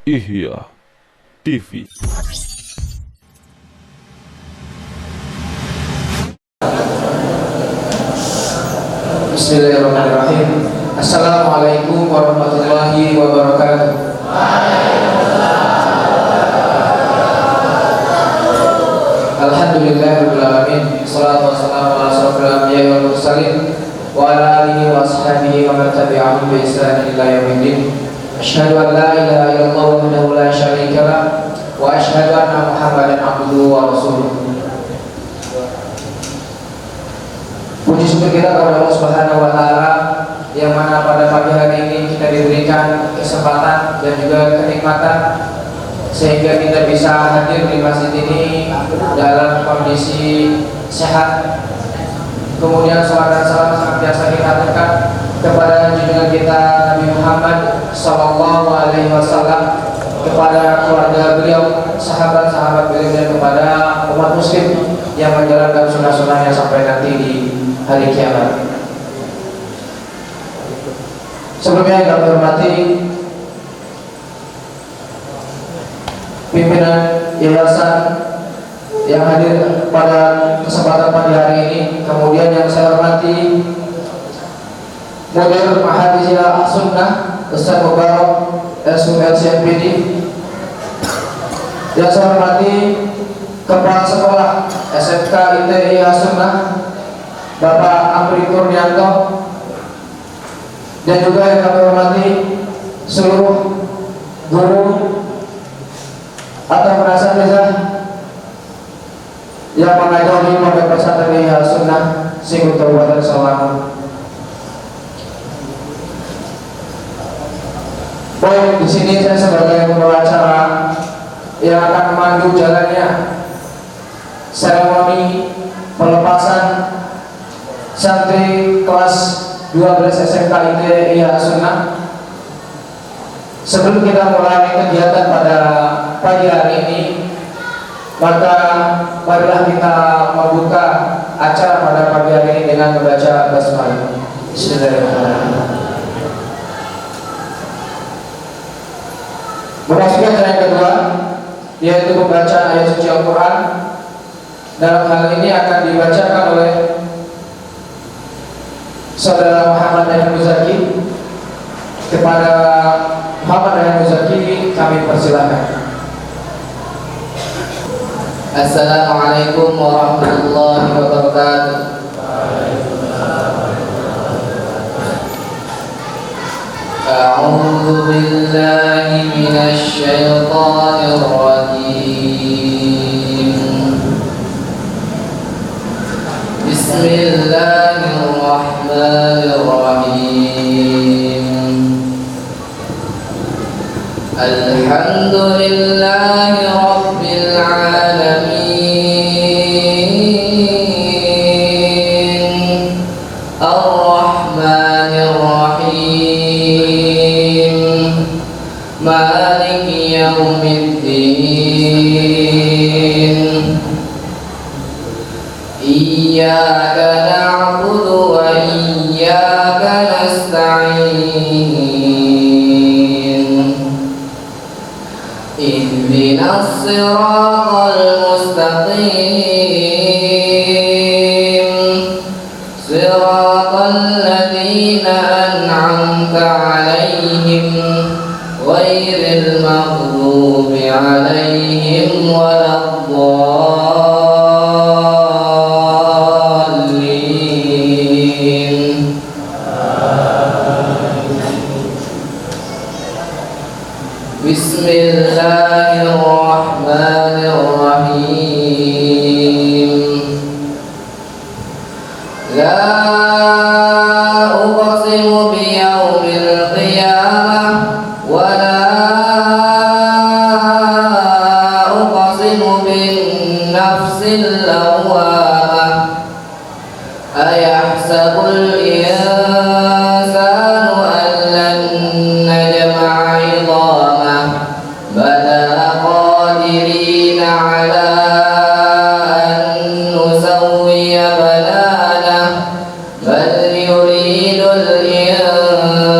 Ihya TV. Bismillahirrahmanirrahim. Assalamualaikum warahmatullahi wabarakatuh. Alhamdulillahirabbil alamin. Shalatu wassalamu ala asyrofil anbiya'i wal mursalin wa ala alihi wa ashabihi wa man tabi'ahum bi ihsanin ila yaumiddin. Asyhadu an la ilaha illallah wahdahu la syarika lah wa asyhadu anna Muhammadan abduhu wa rasuluh. Puji syukur kita kepada Allah Subhanahu wa taala yang mana pada pagi hari ini kita diberikan kesempatan dan juga kenikmatan sehingga kita bisa hadir di masjid ini dalam kondisi sehat. Kemudian salat dan salam senantiasa kita aturkan kepada junjungan kita Nabi Muhammad sallallahu alaihi wasallam, kepada keluarga beliau, sahabat-sahabat beliau, dan kepada umat muslim yang menjalankan sunnah-sunnahnya sampai nanti di hari kiamat. Sebelumnya yang kami hormati pimpinan yayasan yang hadir pada kesempatan pagi hari ini, kemudian yang saya hormati Mudir Mahadizia Sunnah Ustaz Mubarak SULCMPD, yang saya hormati Kepala Sekolah SMK ITI Sunnah Bapak Amri Kurnianto, dan juga yang kami hormati seluruh guru atau penasihat desa yang mengajari pondok pesantren ITI Sunnah Singgung Kabupaten Sawangan. Baik, di sini saya sebagai pembawa acara yang akan memandu jalannya seremoni pelepasan santri kelas 12 SMK ITI Sunnah. Sebelum kita mulai kegiatan pada pagi hari ini, maka marilah kita membuka acara pada pagi hari ini dengan membaca basmalah. Bismillahirrahmanirrahim. Memasuki acara yang kedua, yaitu pembacaan ayat suci Al-Quran. Dalam hal ini akan dibacakan oleh Saudara Muhammad Ayhan Muzaki. Kepada Muhammad Ayhan Muzaki kami persilahkan. Assalamualaikum warahmatullahi wabarakatuh. A'udzu billahi minasy syaithanir rajim. Bismillahirrahmanirrahim. Alhamdulillahi rabbil alamin. Ar-Rahmanir Rahim. Maliki yaumiddin. Iyyaka na'budu wa iyyaka nasta'in. Ihdinas siratal mustaqim. Siratal ladzina an'amta 'alaihim ghairil maghdubi 'alaihim waladdallin. Bismillahirrahmanirrahim. La uqsimu biyaumil qiyamah wa la uqsimu bin nafsil lawwamah. Ayahsabul insanu an lan najma'a 'idhamah. Bala qadirina 'ala an nusawwiya bananah. Bal yuridul insanu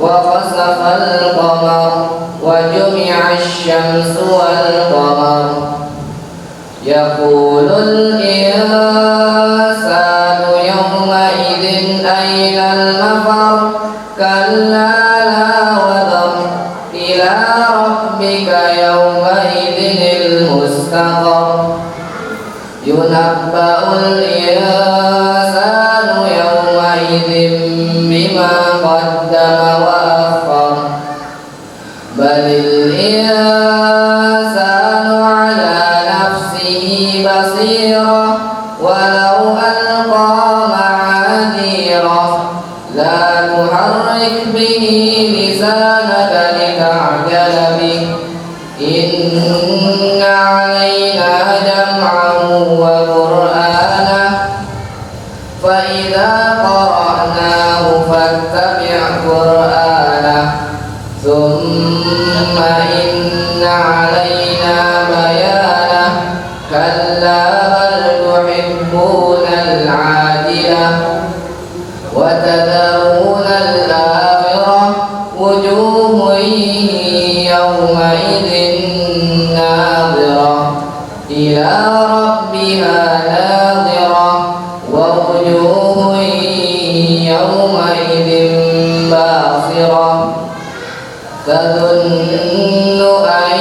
وخسف القمر وجمع الشمس والقمر يقول الإنسان يومئذ أين المفر كلا لا وزر إلى ربك يومئذ المستقر ينبأ الإنسان يومئذ بما قدم وأخر بل الإنسان على نفسه بصيرة ولو ألقى معاذيره لا تحرك به لسانك لتعجل به إن علينا جمعه وقرآنه فإذا قرأناه فاتبع قرآنه ثم إن علينا بيانه كلا بل تحبون العاجلة وتذرون الآخرة وجوه يومئذ ناظرة إلى ربها ناظرة ووجوه يومئذ باصرة تظن أن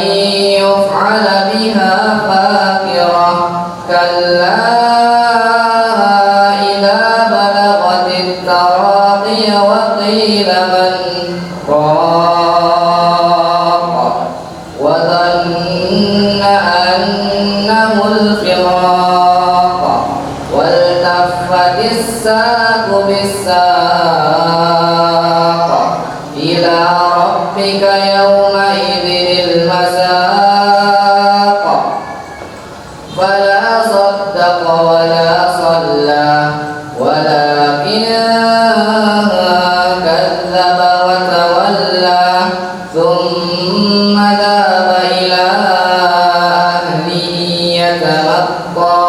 يفعل بها فاقرة كلا إذا بلغت التراقي وقيل من راق وظن أنه الفراق والتفت الساق بالساق إلى ربك يومئذ المساق فلا صدق ولا صلى ولكن كذب وتولى ثم ذهب إلى أهله يتمطى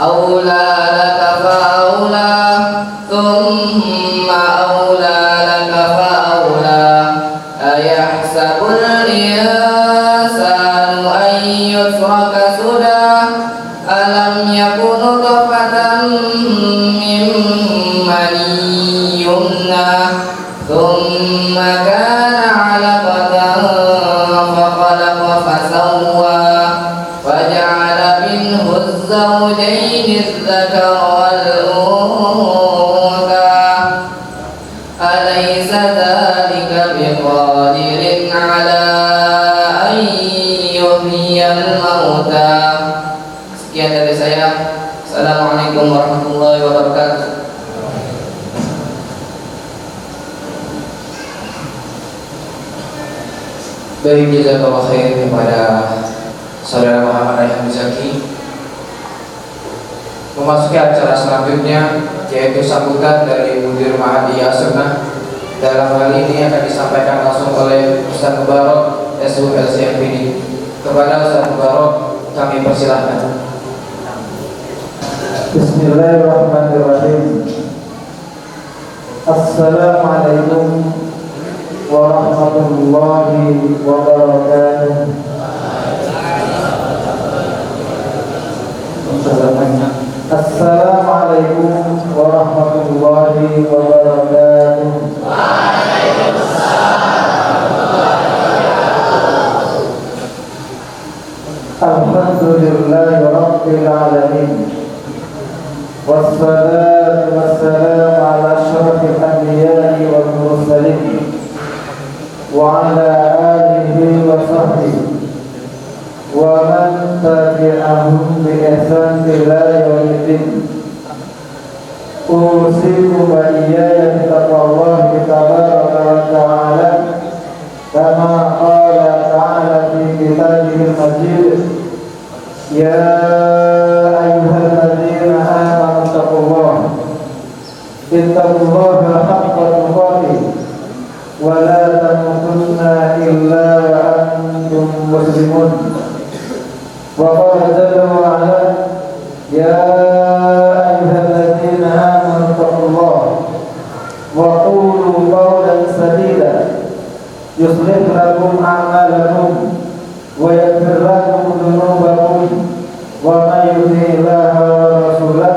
أولى لك فأولى ثم أولى لك فأولى أيحسب الإنسان أن يترك سدى ألم يكن نطفة من مني يمنى ثم كان علقة فخلق فسوى وجعل منه الزوجين الذكر والأنثى أليس ذلك بقادر على أن يحيي الموتى. Sekian dari saya. Assalamualaikum warahmatullahi wabarakatuh. Baik, jazakallahu khair kepada saudara Muhammad Rayhan Muzaki. Memasuki acara selanjutnya, yaitu sambutan dari Mudir Mahadiyah Sunnah. Dalam hal ini akan disampaikan langsung oleh Ustaz Mubarok SULCMPD. Kepada Ustaz Mubarok kami persilahkan. Bismillahirrahmanirrahim. Assalamualaikum warahmatullahi wabarakatuh. Assalamualaikum warahmatullahi wabarakatuh. Alhamdulillahi rabbil alamin. Wassalatu wassalamu ala asyrafil anbiya'i wal mursalin wa ala alihi wa sahbihi wa man tabi'ahum bi ihsan ila yaumiddin. Usikum wa iyaya bi taqwallahi tabaraka wa ta'ala kama qala ta'ala fi kitabihil majid. Ya ayyuhalladzina amanu taqullaha ittaqullaha haqqa tuqatih wa la tamutunna illa wa antum muslimun. Wa qala jalla wa ala ya ayyuhalladzina amanu taqullaha wa qulu qawlan يصلح لكم أعمالكم ويغفر لكم ذنوبكم ومن يطع الله ورسوله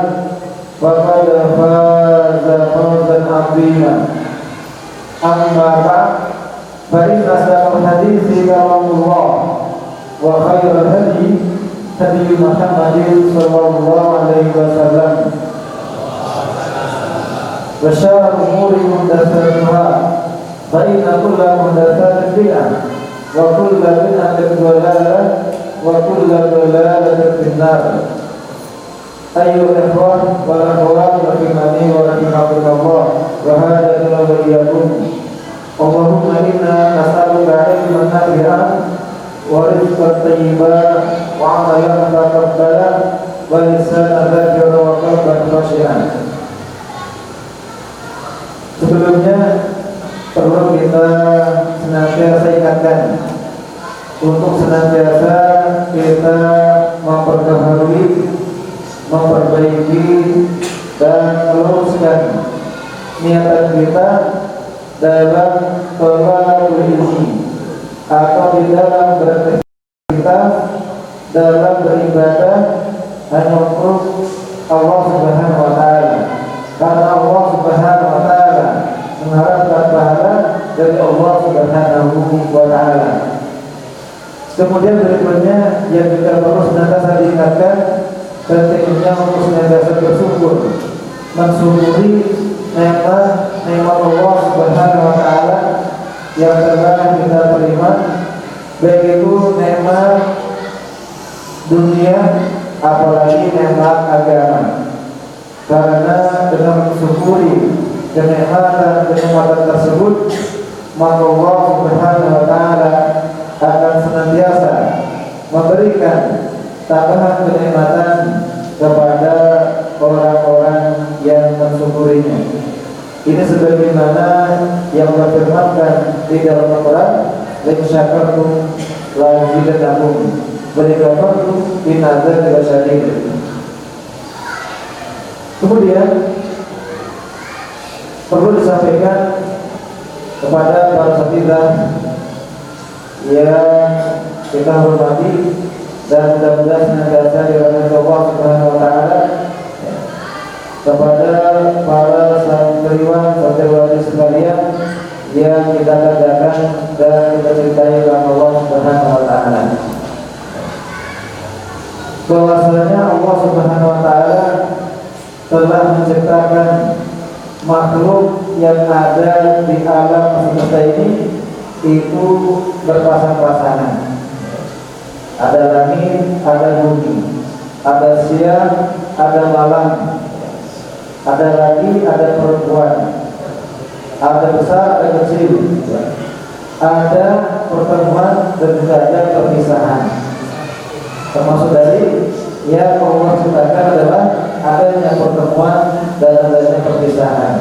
فقد فاز فوزا عظيما. أما بعد فإن أصدق الحديث كلام الله وخير الهدي هدي محمد صلى الله عليه وسلم وشر الأمور محدثاتها فإن كل محدثات بدعة وكل بدعة ضلالة وكل ضلالة في النار. أيها الإخوة والأخوات rahimani wa rahimakumullah wa hadana wa iyyakum. Allahumma inna nas'aluka ilman nafi'an wa rizqan thayyiban wa 'amalan mutaqabbalan wa lisanan dzakiran wa qalban khashi'an. Sebelumnya perlu kita senantiasa ingatkan untuk senantiasa kita memperbaharui, memperbaiki dan meluruskan niatan kita dalam thalabul ilmi atau di dalam beraktivitas dalam beribadah hanya untuk Allah Subhanahu wa taala. Karena Allah Subhanahu wa taala mengharapkan pahala dari Allah Subhanahu wa taala. Kemudian berikutnya yang kita perlu senantiasa diingatkan pentingnya untuk senantiasa bersyukur, mensyukuri nikmat Allah Subhanahu wa taala yang telah kita terima, baik itu nikmat dunia apalagi nikmat agama. Karena dengan mensyukuri kenikmatan tersebut, maka Allah Subhanahu wa taala akan senantiasa memberikan tambahan kenikmatan kepada orang-orang yang mensyukurinya. Ini sebagaimana yang berfirmankan di dalam Al-Quran, "La in syakartum la azidannakum wa la in kafartum inna adzabi lasyadid." Kemudian perlu disampaikan kepada para satidah yang kita hormati dan mudah-mudahan senantiasa dirahmati Allah Subhanahu wa taala, kepada para santriwan santriwati sekalian yang kita kerjakan dan kita cintai oleh Allah Subhanahu wa taala. Bahwasanya Allah Subhanahu wa taala telah menciptakan makhluk yang ada di alam semesta ini itu berpasang-pasangan. Ada langit, ada bumi, ada siang, ada malam, ada laki, ada perempuan, ada besar, ada kecil, ada pertemuan dan juga ada perpisahan. Termasuk dari yang Allah ciptakan adalah adanya pertemuan dan adanya perpisahan.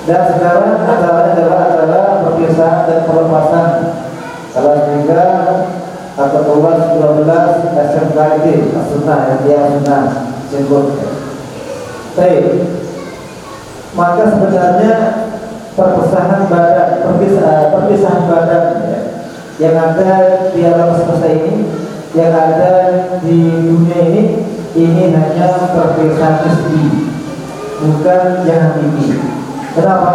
Dan sekarang adalah perpisahan dan pelepasan. Kalau juga atau 12 SMK ini sunnah yang sunnah simbol. Baik. Maka sebenarnya perpisahan badan, perpisahan badan yang ada di alam semesta ini, yang ada di dunia ini hanya perpisahan nisbi, bukan yang hakiki. Kenapa?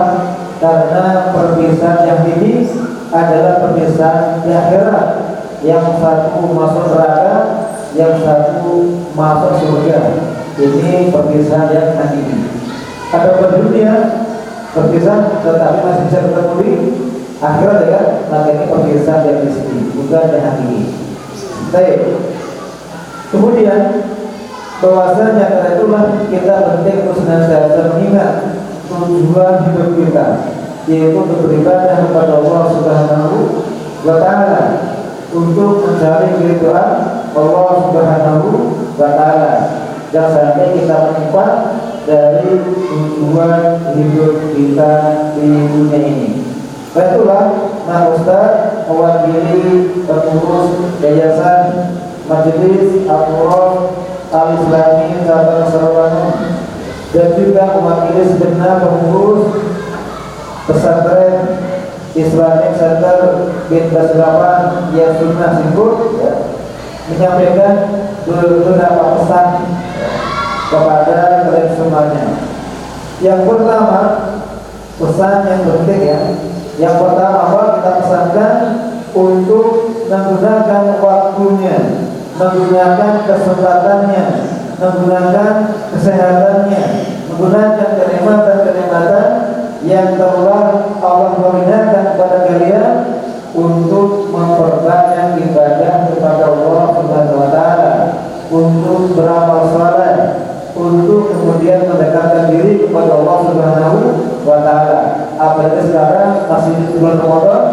Karena perpisahan yang hakiki adalah perpisahan di akhirat, yang satu masuk neraka, yang satu masuk surga. Ini perpisahan yang hakiki. Ada dunia perpisahan tetapi masih bisa bertemu di akhirat, ya, maka ini perpisahan yang nisbi, bukan yang hakiki. Baik. Kemudian bahwasanya karena itulah kita penting untuk senantiasa mengingat tujuan hidup kita, yaitu untuk beribadah kepada Allah Subhanahu wa taala, untuk mencari keridhaan Allah Subhanahu wa taala. Jangan sampai kita menyimpang dari tujuan hidup kita di dunia ini. Itulah Nah Ustaz mewakili pengurus Yayasan Majelis Al-Qur'an Al-Islami Cabang Sarawangun dan juga mewakili segenap pengurus pesantren Islamic Center bin Basrawan yang sunnah Singkut ya, menyampaikan beberapa pesan kepada kalian semuanya. Yang pertama, pesan yang penting ya. Yang pertama apa kita pesankan untuk menggunakan waktunya, menggunakan kesempatannya, menggunakan kesehatannya, menggunakan kenikmatan-kenikmatan yang telah Allah berikan kepada kalian untuk memperbanyak ibadah kepada Allah Subhanahu wa taala, untuk beramal saleh, untuk kemudian mendekatkan diri kepada Allah Subhanahu wa taala. Apalagi sekarang masih di bulan Ramadan,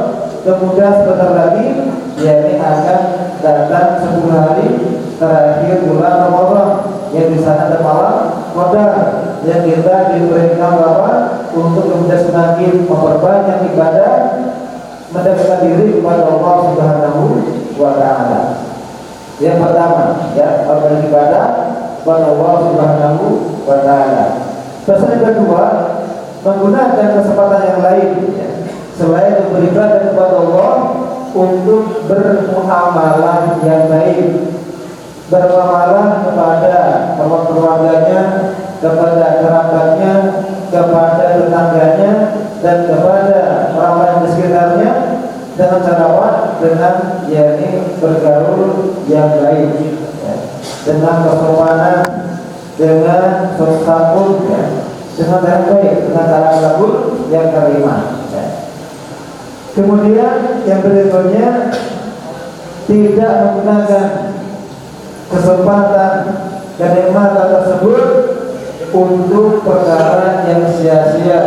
kemudian sebentar lagi yakni akan datang 10 hari terakhir bulan Ramadan yang di sana ada malam Qadar yang kita diperintahkan bahwa untuk kemudian semakin memperbanyak ibadah, mendekatkan diri kepada Allah Subhanahu wa taala. Yang pertama ya, beribadah kepada Allah Subhanahu wa taala. Pesan yang kedua, menggunakan kesempatan yang lain ya, selain beribadah kepada Allah untuk bermuamalah yang baik, bermuamalah kepada keluarganya, kepada kerabatnya, kepada tetangganya, dan kepada orang-orang di sekitarnya dengan cara apa? Dengan yakni bergaul yang baik ya, dengan kesopanan, dengan santun ya, dengan cara baik, dengan cara bergaul yang terima ya. Kemudian yang berikutnya, tidak menggunakan kesempatan dan nikmatan tersebut untuk perkara yang sia-sia,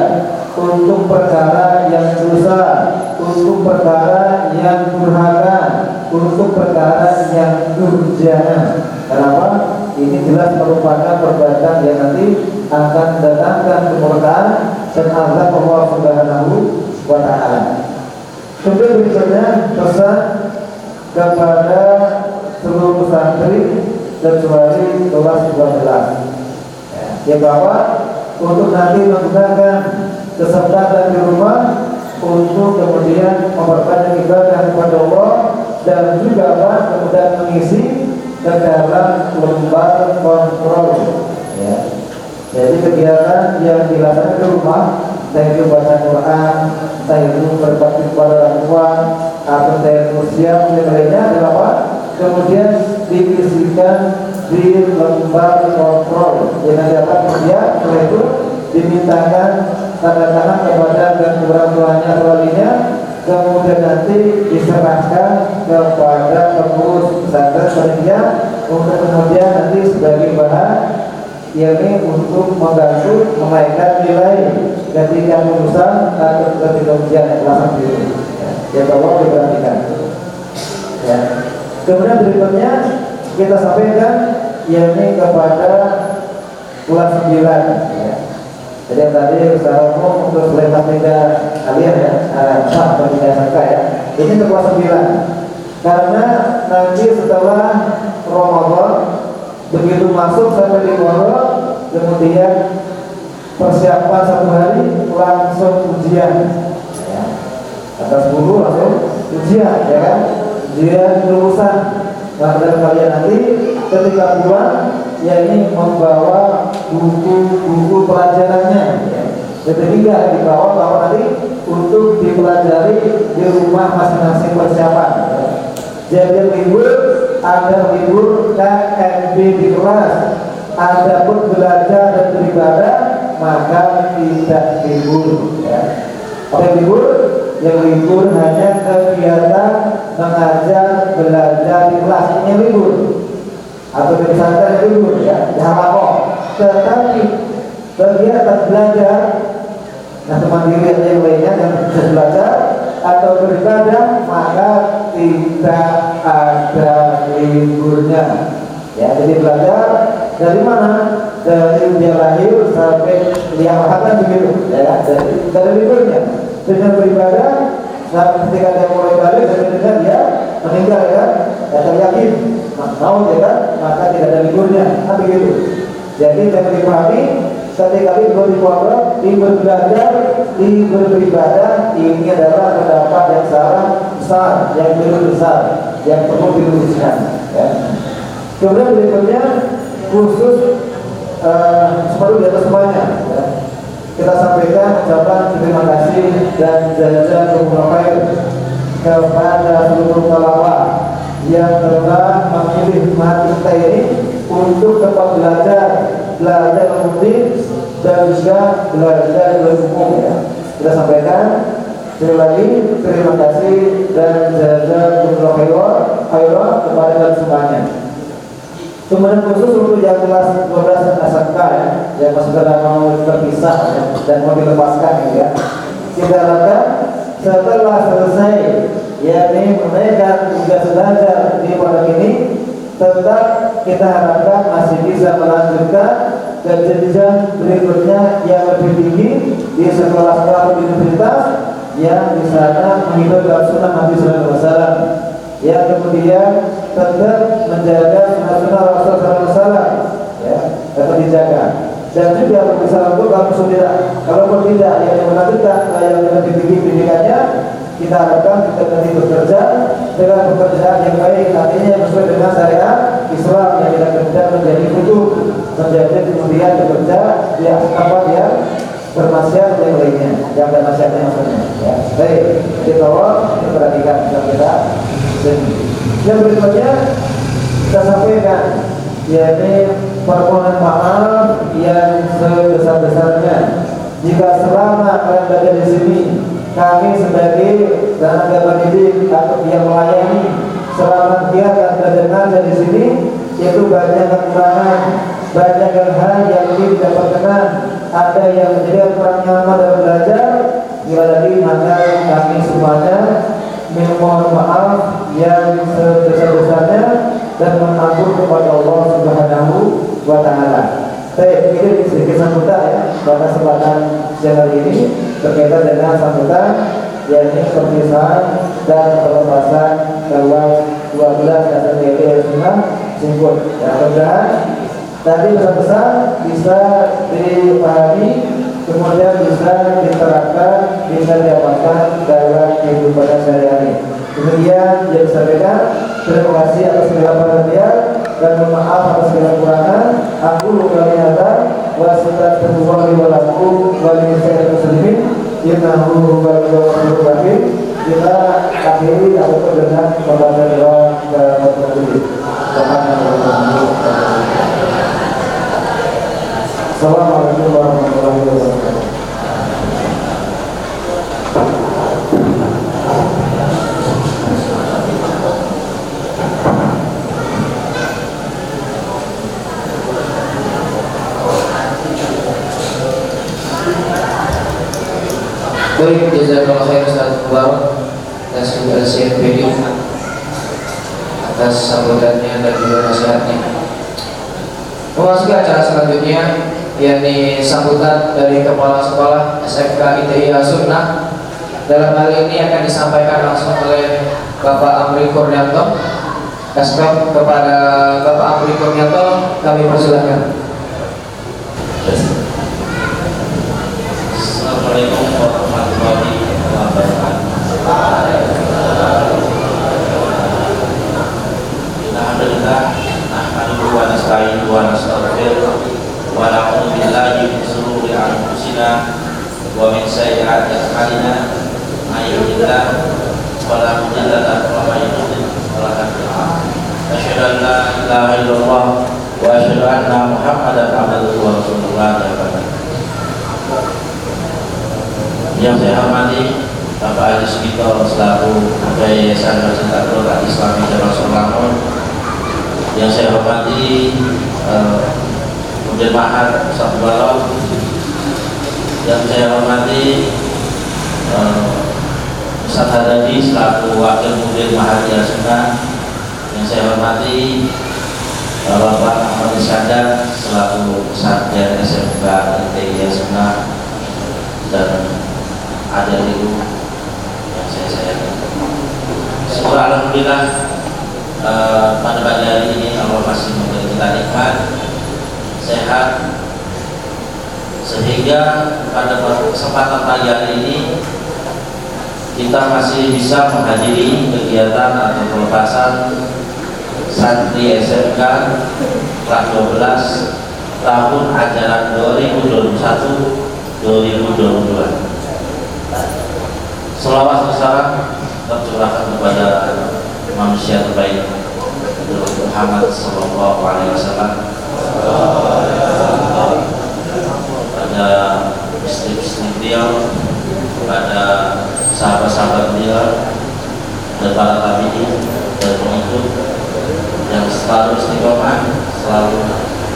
untuk perkara yang dosa, untuk perkara yang durhaka, untuk perkara yang durjana. Kenapa? Ini jelas merupakan perbuatan yang nanti akan mendatangkan kemurkaan dan azab Allah Subhanahu wa taala. Kemudian berikutnya pesan kepada seluruh santri kecuali kelas 12 ya, bahwa untuk nanti menggunakan kesempatan di rumah untuk kemudian memperbanyak ibadah kepada Allah dan juga kemudian mengisi ke dalam lembar kontrol ya. Jadi kegiatan yang dilakukan di rumah, entah itu baca Quran, entah itu berbakti kepada orang tua, atau entah itu siap dan lainnya adalah apa? Kemudian diisikan di lembar kontrol yang nanti akan kemudian setelah itu dimintakan tanda tangan kepada orang tuanya atau walinya, kemudian nanti diserahkan kepada pengurus pesantren panitia untuk kemudian nanti sebagai bahan yakni untuk membantu menaikkan nilai ketika lulusan atau ketika ujian kelas sendiri ya, bahwa diperhatikan ya. Kemudian berikutnya kita sampaikan yakni kepada kelas 9 ya. Jadi yang tadi secara umum untuk selepas tidak kalian ya, bagi SMK ya, ini ke kelas 9 karena nanti setelah Ramadan begitu masuk sampai di pondok, kemudian persiapan 1 hari langsung ujian ya. Atas 10 langsung ujian ya kan, ujian lulusan. Maka kalian nanti ketika pulang ya ini membawa buku-buku pelajarannya ya. Ketiga dibawa bahwa nanti untuk dipelajari di rumah masing-masing persiapan ya. Jadi libur, ada libur KMB di kelas, ada pun belajar dan beribadah, maka tidak libur ya. Apa libur? Yang libur hanya kegiatan mengajar belajar di kelas, ini libur atau di pesantren libur ya, jangan kok. Tetapi kegiatan belajar nah mandiri atau yang lainnya yang bisa belajar atau beribadah, maka tidak ada liburnya ya. Jadi belajar dari mana? Dari ujian lahir sampai liang lahat begitu ya, dari liburnya. Dengan beribadah saat ketika dia mulai balik dan ketika dia meninggal ya, saya yakin mau ya kan, maka tidak ada liburnya begitu. Jadi jangan dipahami sekali-kali beribadah, belajar, beribadah, ini adalah pendapat yang salah besar, yang belum besar, yang perlu diluruskan. Ya. Kemudian berikutnya khusus separuh di atas semuanya. Ya. Kita sampaikan ucapan terima kasih dan jazakumullah khair kepada seluruh talaba yang telah memilih hati kita ini untuk tempat belajar mengundi dan juga belajar berhukum. Ya. Kita sampaikan sekali lagi terima kasih dan jazakumullah khairan kepada kalian semuanya. Kemudian khusus untuk yang kelas 12 SMK ya, yang masih mau terpisah ya, dan mau dilepaskan ya. Kita harapkan setelah selesai yakni menaikkan tugas belajar di pondok ini, tetap kita harapkan masih bisa melanjutkan ke jenjang berikutnya yang lebih tinggi di sekolah-sekolah universitas yang di sana mengikut sunnah Nabi Sallallahu Alaihi Wasallam, yang kemudian tetap menjaga sunnah Rasulullah SAW, ya, tetap dijaga. Dan juga bisa untuk kalau tidak yang melanjutkan yang lebih tinggi pendidikannya, kita harapkan kita nanti bekerja dengan pekerjaan yang baik, artinya sesuai dengan syariat Islam, yang tidak bekerja menjadi kutub, menjadi kemudian bekerja di tempat yang bermaksiat yang lainnya, yang ada maksiatnya maksudnya. Ya, baik, kita perhatikan kita. Yang berikutnya kita sampaikan, yakni permohonan maaf yang sebesar-besarnya jika selama kalian berada di sini, kami sebagai tenaga pendidik atau yang melayani selama dia dan di sini, yaitu banyak kekurangan, banyak hal yang tidak berkenan, ada yang menjadi kurang nyaman dalam belajar. Bila lagi maka kami semuanya memohon maaf yang sebesar-besarnya dan mengatur kepada Allah Subhanahu wa Ta'ala. Baik, ini sedikit sambutan ya pada kesempatan siang hari ini berkaitan dengan sambutan yakni perpisahan dan pelepasan kelas 12 SMK Sunnah Singkut. Ya, mudah-mudahan tadi pesan-pesan bisa dipahami, kemudian bisa diterapkan, bisa diamalkan dalam kehidupan sehari-hari. Kemudian yang disampaikan, terima kasih atas segala perhatian dan mohon maaf atas segala kekurangan. Aku lupa nyata wasiat berbuang di walaku wali saya muslimin innahu huwal ghafurur rahim. Kita akhiri atau dengan membaca doa kepada Assalamualaikum warahmatullahi wabarakatuh. Baik, jazakallahu khair Ustaz Mubarak dan juga Syekh Bedi atas sambutannya dan juga nasihatnya. Memasuki acara selanjutnya, yakni sambutan dari Kepala Sekolah SMK ITI Sunnah. Dalam hal ini akan disampaikan langsung oleh Bapak Amri Kurnianto. Kasih kepada Bapak Amri Kurnianto, kami persilakan. Assalamualaikum warahmatullahi wabarakatuh. Alhamdulillah, nahmaduhu wa nasta'inuhu wa nastaghfiruh wa na'udzu billahi min shururi anfusina wa min sayyi'ati a'malina. May yahdihillahu fala mudilla lahu wa may yudlil fala hadiya lahu. Asyhadu an la ilaha illallah wa asyhadu anna Muhammadan abduhu wa rasuluh. Yang saya hormati Bapak Haji Sugito selaku Ketua Yayasan Masjid Al-Quran Islami Jalan Lampung. Yang saya hormati Mudir Mahar Ustaz Balok. Yang saya hormati Ustaz Hadadi selaku Wakil Mudir Mahar Sunnah. Yang saya hormati Bapak Ahmad Iskandar selaku Satgas SMK ITI Sunnah dan ada ibu yang saya sayangkan. Syukur alhamdulillah pada pagi hari ini Allah masih memberi kita nikmat, sehat, sehingga pada kesempatan pagi hari ini kita masih bisa menghadiri kegiatan atau pelepasan santri SMK kelas 12 tahun ajaran 2021-2022. Selawat bersalam tercurahkan kepada manusia terbaik Muhammad Sallallahu Alaihi Wasallam, pada istri-istri beliau, pada sahabat-sahabat beliau, dan para tabi'in dan pengikut yang selalu istiqomah, selalu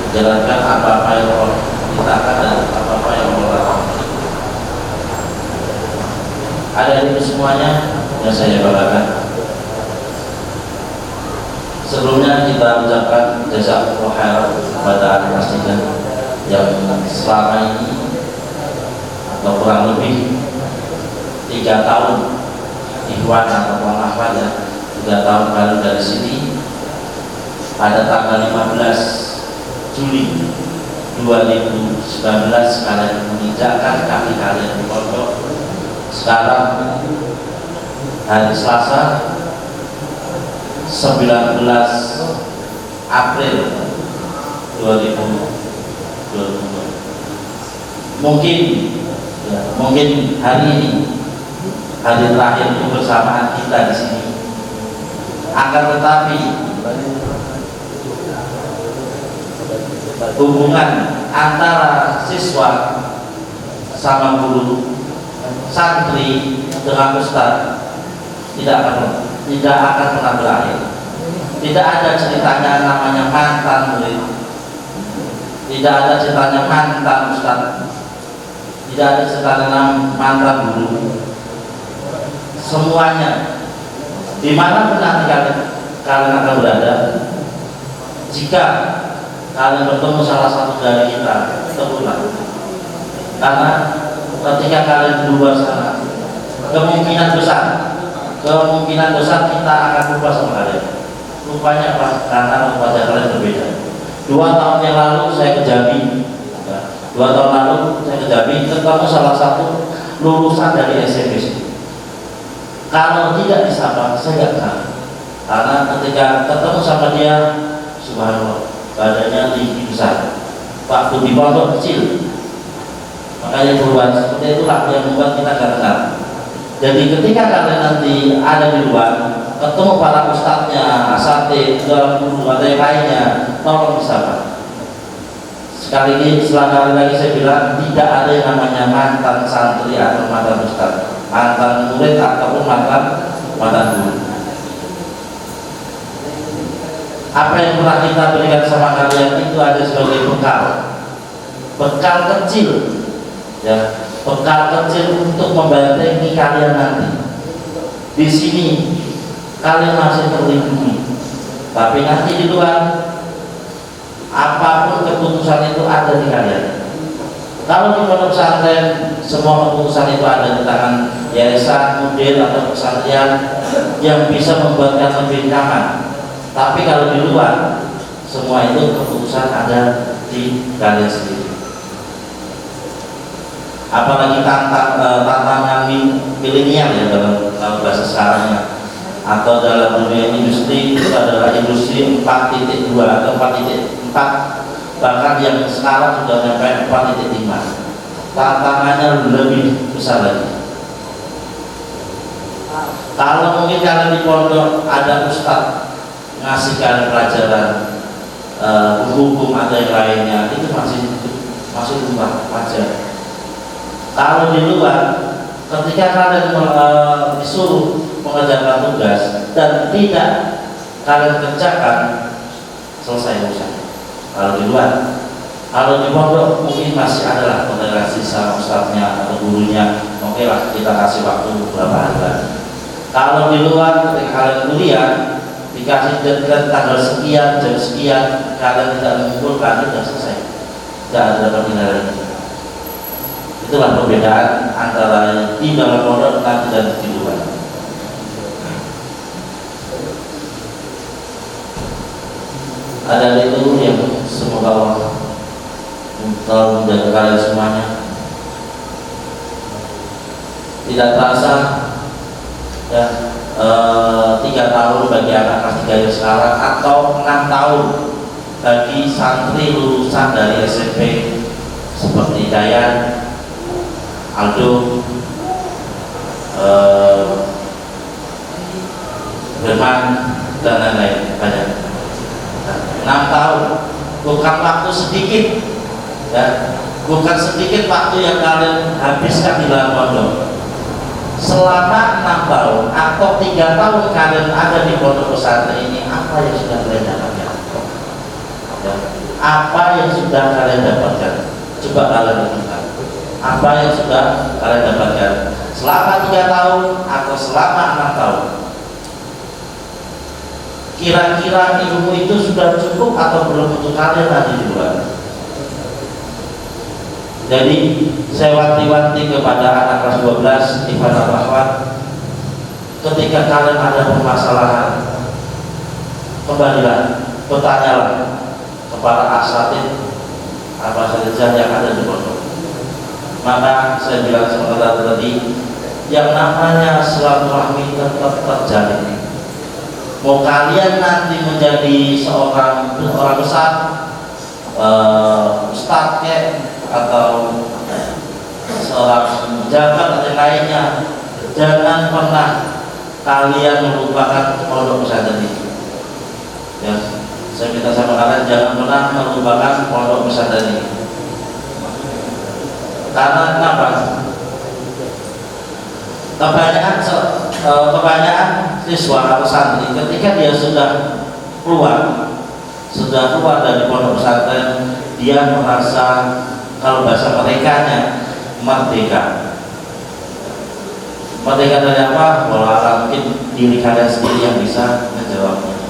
menjalankan apa-apa yang Allah perintahkan dan apa-apa yang Allah larang. Ada itu semuanya yang saya banggakan. Sebelumnya kita ucapkan jazakallahu khairan kepada anak masjid yang selama ini atau kurang lebih 3 tahun ikhwan atau penghafal ya, 3 tahun baru dari sini. Pada tanggal 15 Juli 2019 kalian menginjakkan kaki kalian di pondok. Sekarang hari Selasa 19 April 2022. Mungkin hari ini hari terakhir kebersamaan kita di sini. Akan tetapi hubungan antara siswa sama guru, santri dengan ustaz tidak akan pernah berakhir. Tidak ada ceritanya namanya mantan murid, tidak ada ceritanya mantan ustaz, tidak ada ceritanya mantan guru. Semuanya dimanapun nanti kalian akan berada, jika kalian bertemu salah satu dari kita, teguhlah. Karena ketika kalian di luar sana, kemungkinan besar kita akan lupa sama kalian. Lupanya apa? Karena wajah kalian berbeda. 2 tahun yang lalu saya ke Jambi, 2 tahun lalu saya ke Jambi, ketemu salah satu lulusan dari SMP. Kalau tidak disapa, saya nggak kenal. Karena ketika ketemu sama dia, subhanallah, badannya tinggi besar. Waktu di pondok kecil. Makanya perubahan seperti itulah yang membuat kita gak kenal. Jadi ketika kalian nanti ada di luar, ketemu para ustadznya, asatid, guru atau yang lainnya, tolong disapa. Sekali lagi saya bilang, tidak ada yang namanya mantan santri atau mantan ustadz, mantan murid ataupun mantan guru. Apa yang pernah kita berikan sama kalian itu ada sebagai bekal kecil, ya, bekal kecil untuk membentengi kalian nanti. Di sini kalian masih terlindungi, tapi nanti di luar apapun keputusan itu ada di kalian. Kalau di pondok pesantren semua keputusan itu ada di tangan yayasan, mudin atau pesantren yang bisa membuat kalian lebih nyaman. Tapi kalau di luar semua itu keputusan ada di kalian sendiri. Apalagi tantangan milenial ya dalam bahasa sekarangnya, atau dalam dunia industri itu adalah industri 4.2 atau 4.4, bahkan yang sekarang sudah sampai 4.5. Tantangannya lebih besar lagi. Kalau mungkin kalian di pondok ada ustadz ngasih kalian pelajaran hukum atau yang lainnya, itu masih lumrah wajar. Kalau di luar, ketika kalian disuruh mengerjakan tugas dan tidak kalian kerjakan, selesai urusan. Kalau di luar, kalau di pondok mungkin masih adalah toleransi sama ustadznya atau gurunya, oke lah kita kasih waktu beberapa hari lagi. Kalau di luar, ketika kalian kuliah dikasih deadline tanggal sekian, jam sekian, kalian tidak mengumpulkan, sudah selesai, tidak ada penilaian lagi. Itulah perbedaan antara di dalam pondok nanti dan di luar. Ada itu yang semoga Allah selalu menjaga kalian semuanya. Tidak terasa ya, 3 tahun bagi anak kelas 3 yang sekarang, atau 6 tahun bagi santri lulusan dari SMP seperti Dayan, Aldo, Firman, dan lain-lain. Banyak. 6 tahun bukan waktu sedikit ya, bukan sedikit waktu yang kalian habiskan di dalam pondok. Selama 6 tahun atau 3 tahun kalian ada di pondok pesantren ini, apa yang sudah kalian dapatkan? Ya. Apa yang sudah kalian dapatkan? Coba kalian lakukan. Apa yang sudah kalian dapatkan selama 3 tahun atau selama 6 tahun? Kira-kira ilmu itu sudah cukup atau belum untuk kalian nanti di luar? Jadi saya wanti-wanti kepada anak kelas 12 Ivan Rahmat, ketika kalian ada permasalahan, kembalilah, bertanyalah kepada asatid apa saja yang ada di pondok. Maka saya bilang sebentar tadi, yang namanya silaturahmi tetap terjalin. Mau kalian nanti menjadi seorang besar, ustadz atau seorang pejabat atau lainnya, jangan pernah kalian melupakan pondok pesantren ini. Ya, saya minta sama kalian jangan pernah melupakan pondok pesantren ini. Karena kenapa? Kebanyakan siswa atau santri ketika dia sudah keluar dari pondok pesantren, dia merasa, kalau bahasa merekanya, merdeka. Merdeka dari apa? Walau mungkin diri kalian sendiri yang bisa menjawabnya.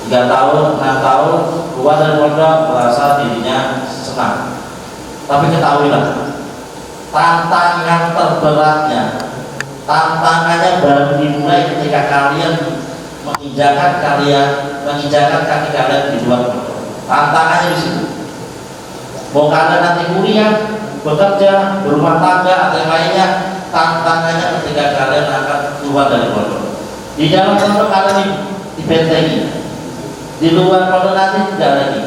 3 tahun, 6 tahun keluar dari pondok merasa dirinya senang. Tapi ketahuilah, tantangan terberatnya, tantangannya baru dimulai ketika kalian menginjakan kaki kalian di luar pondok. Tantangannya di situ. Mau kalian nanti kuliah, bekerja, berumah tangga atau yang lainnya, tantangannya ketika kalian akan keluar dari pondok. Di dalam pondok kalian dibentengi, di luar pondok nanti tidak lagi.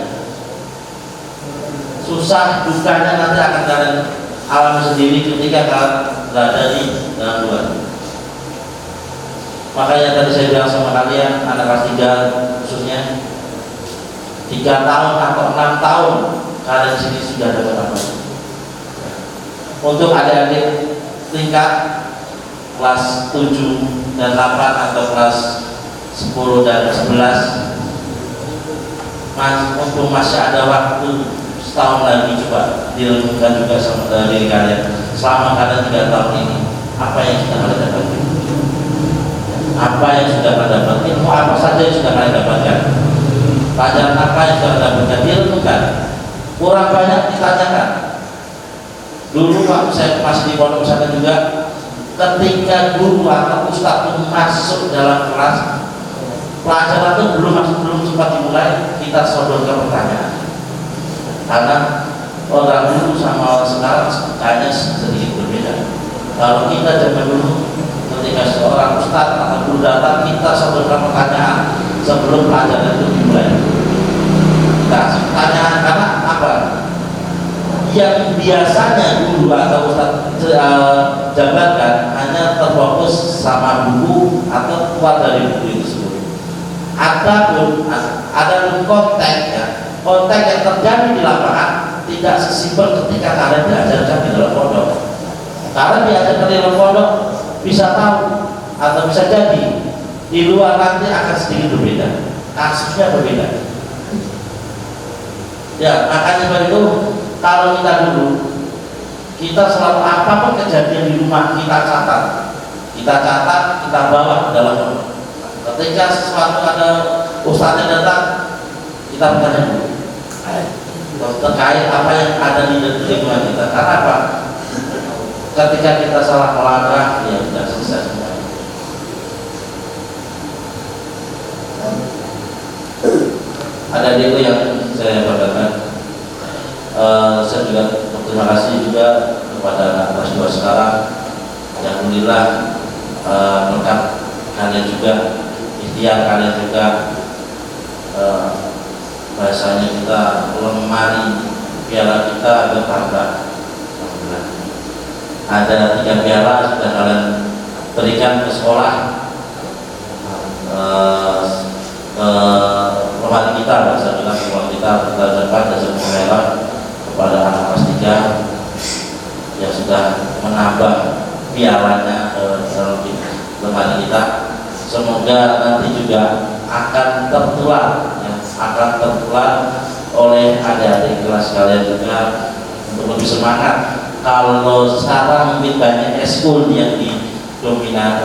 Susah dukanya nanti akan kalian alami sendiri ketika kalian berada di dalam luar. Makanya tadi saya bilang sama kalian, anak kelas 3 khususnya, 3 tahun atau 6 tahun kalian sini sudah dapat apa? Untuk adik-adik tingkat kelas 7 dan 8 atau kelas 10 dan 11, untuk masih ada waktu setahun lagi, coba direnungkan juga sama diri kalian. Selama kalian 3 tahun ini, apa yang sudah kalian dapatkan? Apa yang sudah kalian dapatkan? Ilmu apa saja yang sudah kalian dapatkan? Pelajaran apa yang sudah kalian dapatkan? Direnungkan. Kurang banyak ditanyakan. Dulu waktu saya masih di pondok pesantren juga, ketika guru atau ustadz itu masuk dalam kelas, pelajaran itu belum sempat dimulai, kita sodorkan pertanyaan. Karena orang dulu sama orang sekarang kayaknya sedikit berbeda. Kalau kita zaman dulu, ketika seorang ustadz atau guru datang, kita sodorkan pertanyaan sebelum pelajaran itu dimulai. Kita kasih pertanyaan, karena apa? Yang biasanya guru atau ustadz jabarkan hanya terfokus sama buku atau keluar dari buku itu sendiri. Ada konteks ya, konteks yang terjadi di lapangan tidak sesimpel ketika kalian diajarkan di dalam pondok. Kalian diajarkan di dalam pondok bisa tahu atau bisa jadi di luar nanti akan sedikit berbeda, kasusnya berbeda. Ya, makanya sebab itu kalau kita dulu, kita selalu apapun kejadian di rumah kita catat, kita bawa ke dalam pondok. Ketika sesuatu ada ustadznya datang, kita bertanya dulu terkait apa yang ada di lingkungan kita. Karena apa? Ketika kita salah melangkah, ya sudah selesai semua. Ada deko yang saya bacakan. Alhamdulillah berkat kalian juga, ikhtiar kalian juga, bahasanya kita lemari piala kita bertambah. Alhamdulillah. Ada 3 piala sudah kalian berikan ke sekolah, lemari kita, bahasa bilang sekolah kita berdepan dan semoga kepada anak kelas 3 yang sudah menambah pialanya dalam lemari kita. Semoga nanti juga akan tertular, oleh adik-adik kelas kalian juga untuk lebih semangat. Kalau sekarang mungkin banyak eskul yang dominan,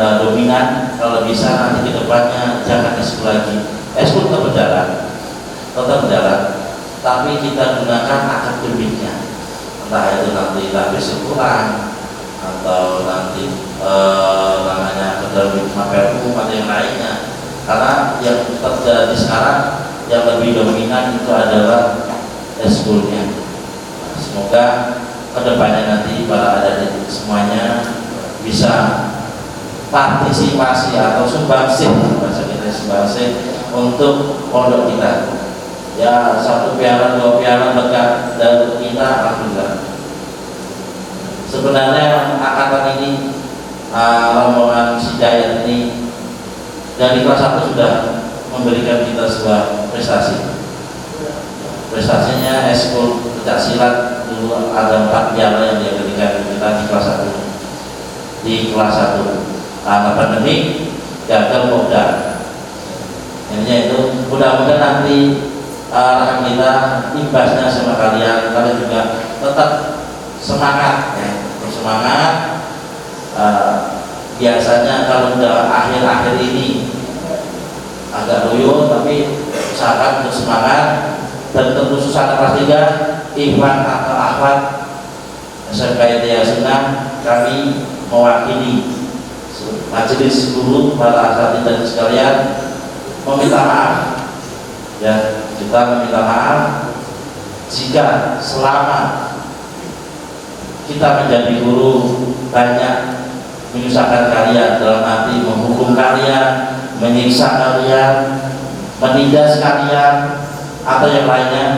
kalau bisa nanti ke depannya jangan eskul lagi. Eskul tetap berjalan, tapi kita gunakan akademiknya, entah itu nanti habis Al-Quran atau nanti namanya akademik MAPERU atau yang lainnya. Karena yang terjadi sekarang yang lebih dominan itu adalah eskulnya. Semoga kedepannya nanti para adik-adik semuanya bisa partisipasi atau sumbangsi, bahasa kita sumbangsi untuk pondok kita. Ya 1 piala 2 piala berkat dari kita, alhamdulillah. Sebenarnya angkatan ini, rombongan Hidayat ini dari kelas 1 sudah memberikan kita sebuah prestasi. Prestasinya eskul pencaksilat dulu ada 4 piala yang dia berikan kita di kelas 1. Karena pandemi gagal Popda. Intinya itu mudah-mudahan nanti arahan kita imbasnya sama kalian juga tetap semangat ya, bersemangat. Biasanya kalau udah akhir-akhir ini agak loyo, tapi usahakan untuk semangat. Dan tentu susah kelas 3 Ikhwan atau Akhwat SMK Hidayah Sunnah, kami mewakili majelis guru, para asatidz dan sekalian meminta maaf ya, kita meminta maaf jika selama kita menjadi guru banyak menyusahkan kalian, dalam arti menghukum kalian, menyiksa kalian, menindas kalian atau yang lainnya.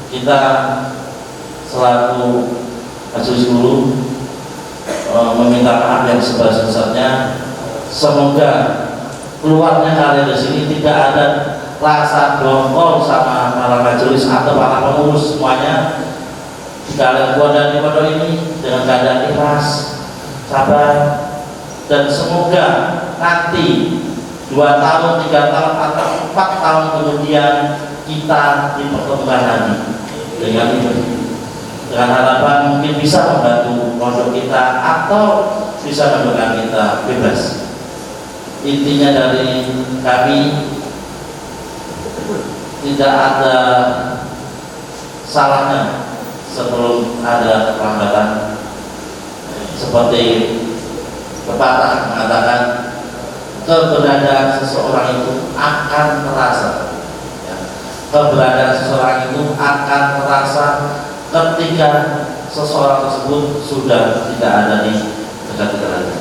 Kita selaku majelis guru meminta maaf yang sebesar-besarnya. Semoga keluarnya kalian di sini tidak ada rasa dongkol sama para majelis atau para pengurus semuanya. Kalian keluar dari pondok ini dengan keadaan ikhlas, sabar, dan semoga nanti 2 tahun, 3 tahun atau 4 tahun kemudian kita dipertemukan lagi dengan harapan mungkin bisa membantu pondok kita atau bisa membuat kita bebas. Intinya dari kami, tidak ada salahnya sebelum ada perlambatan. Seperti pepatah mengatakan, keberadaan seseorang itu akan terasa. Keberadaan seseorang itu akan terasa ketika seseorang tersebut sudah tidak ada di dekat kita lagi.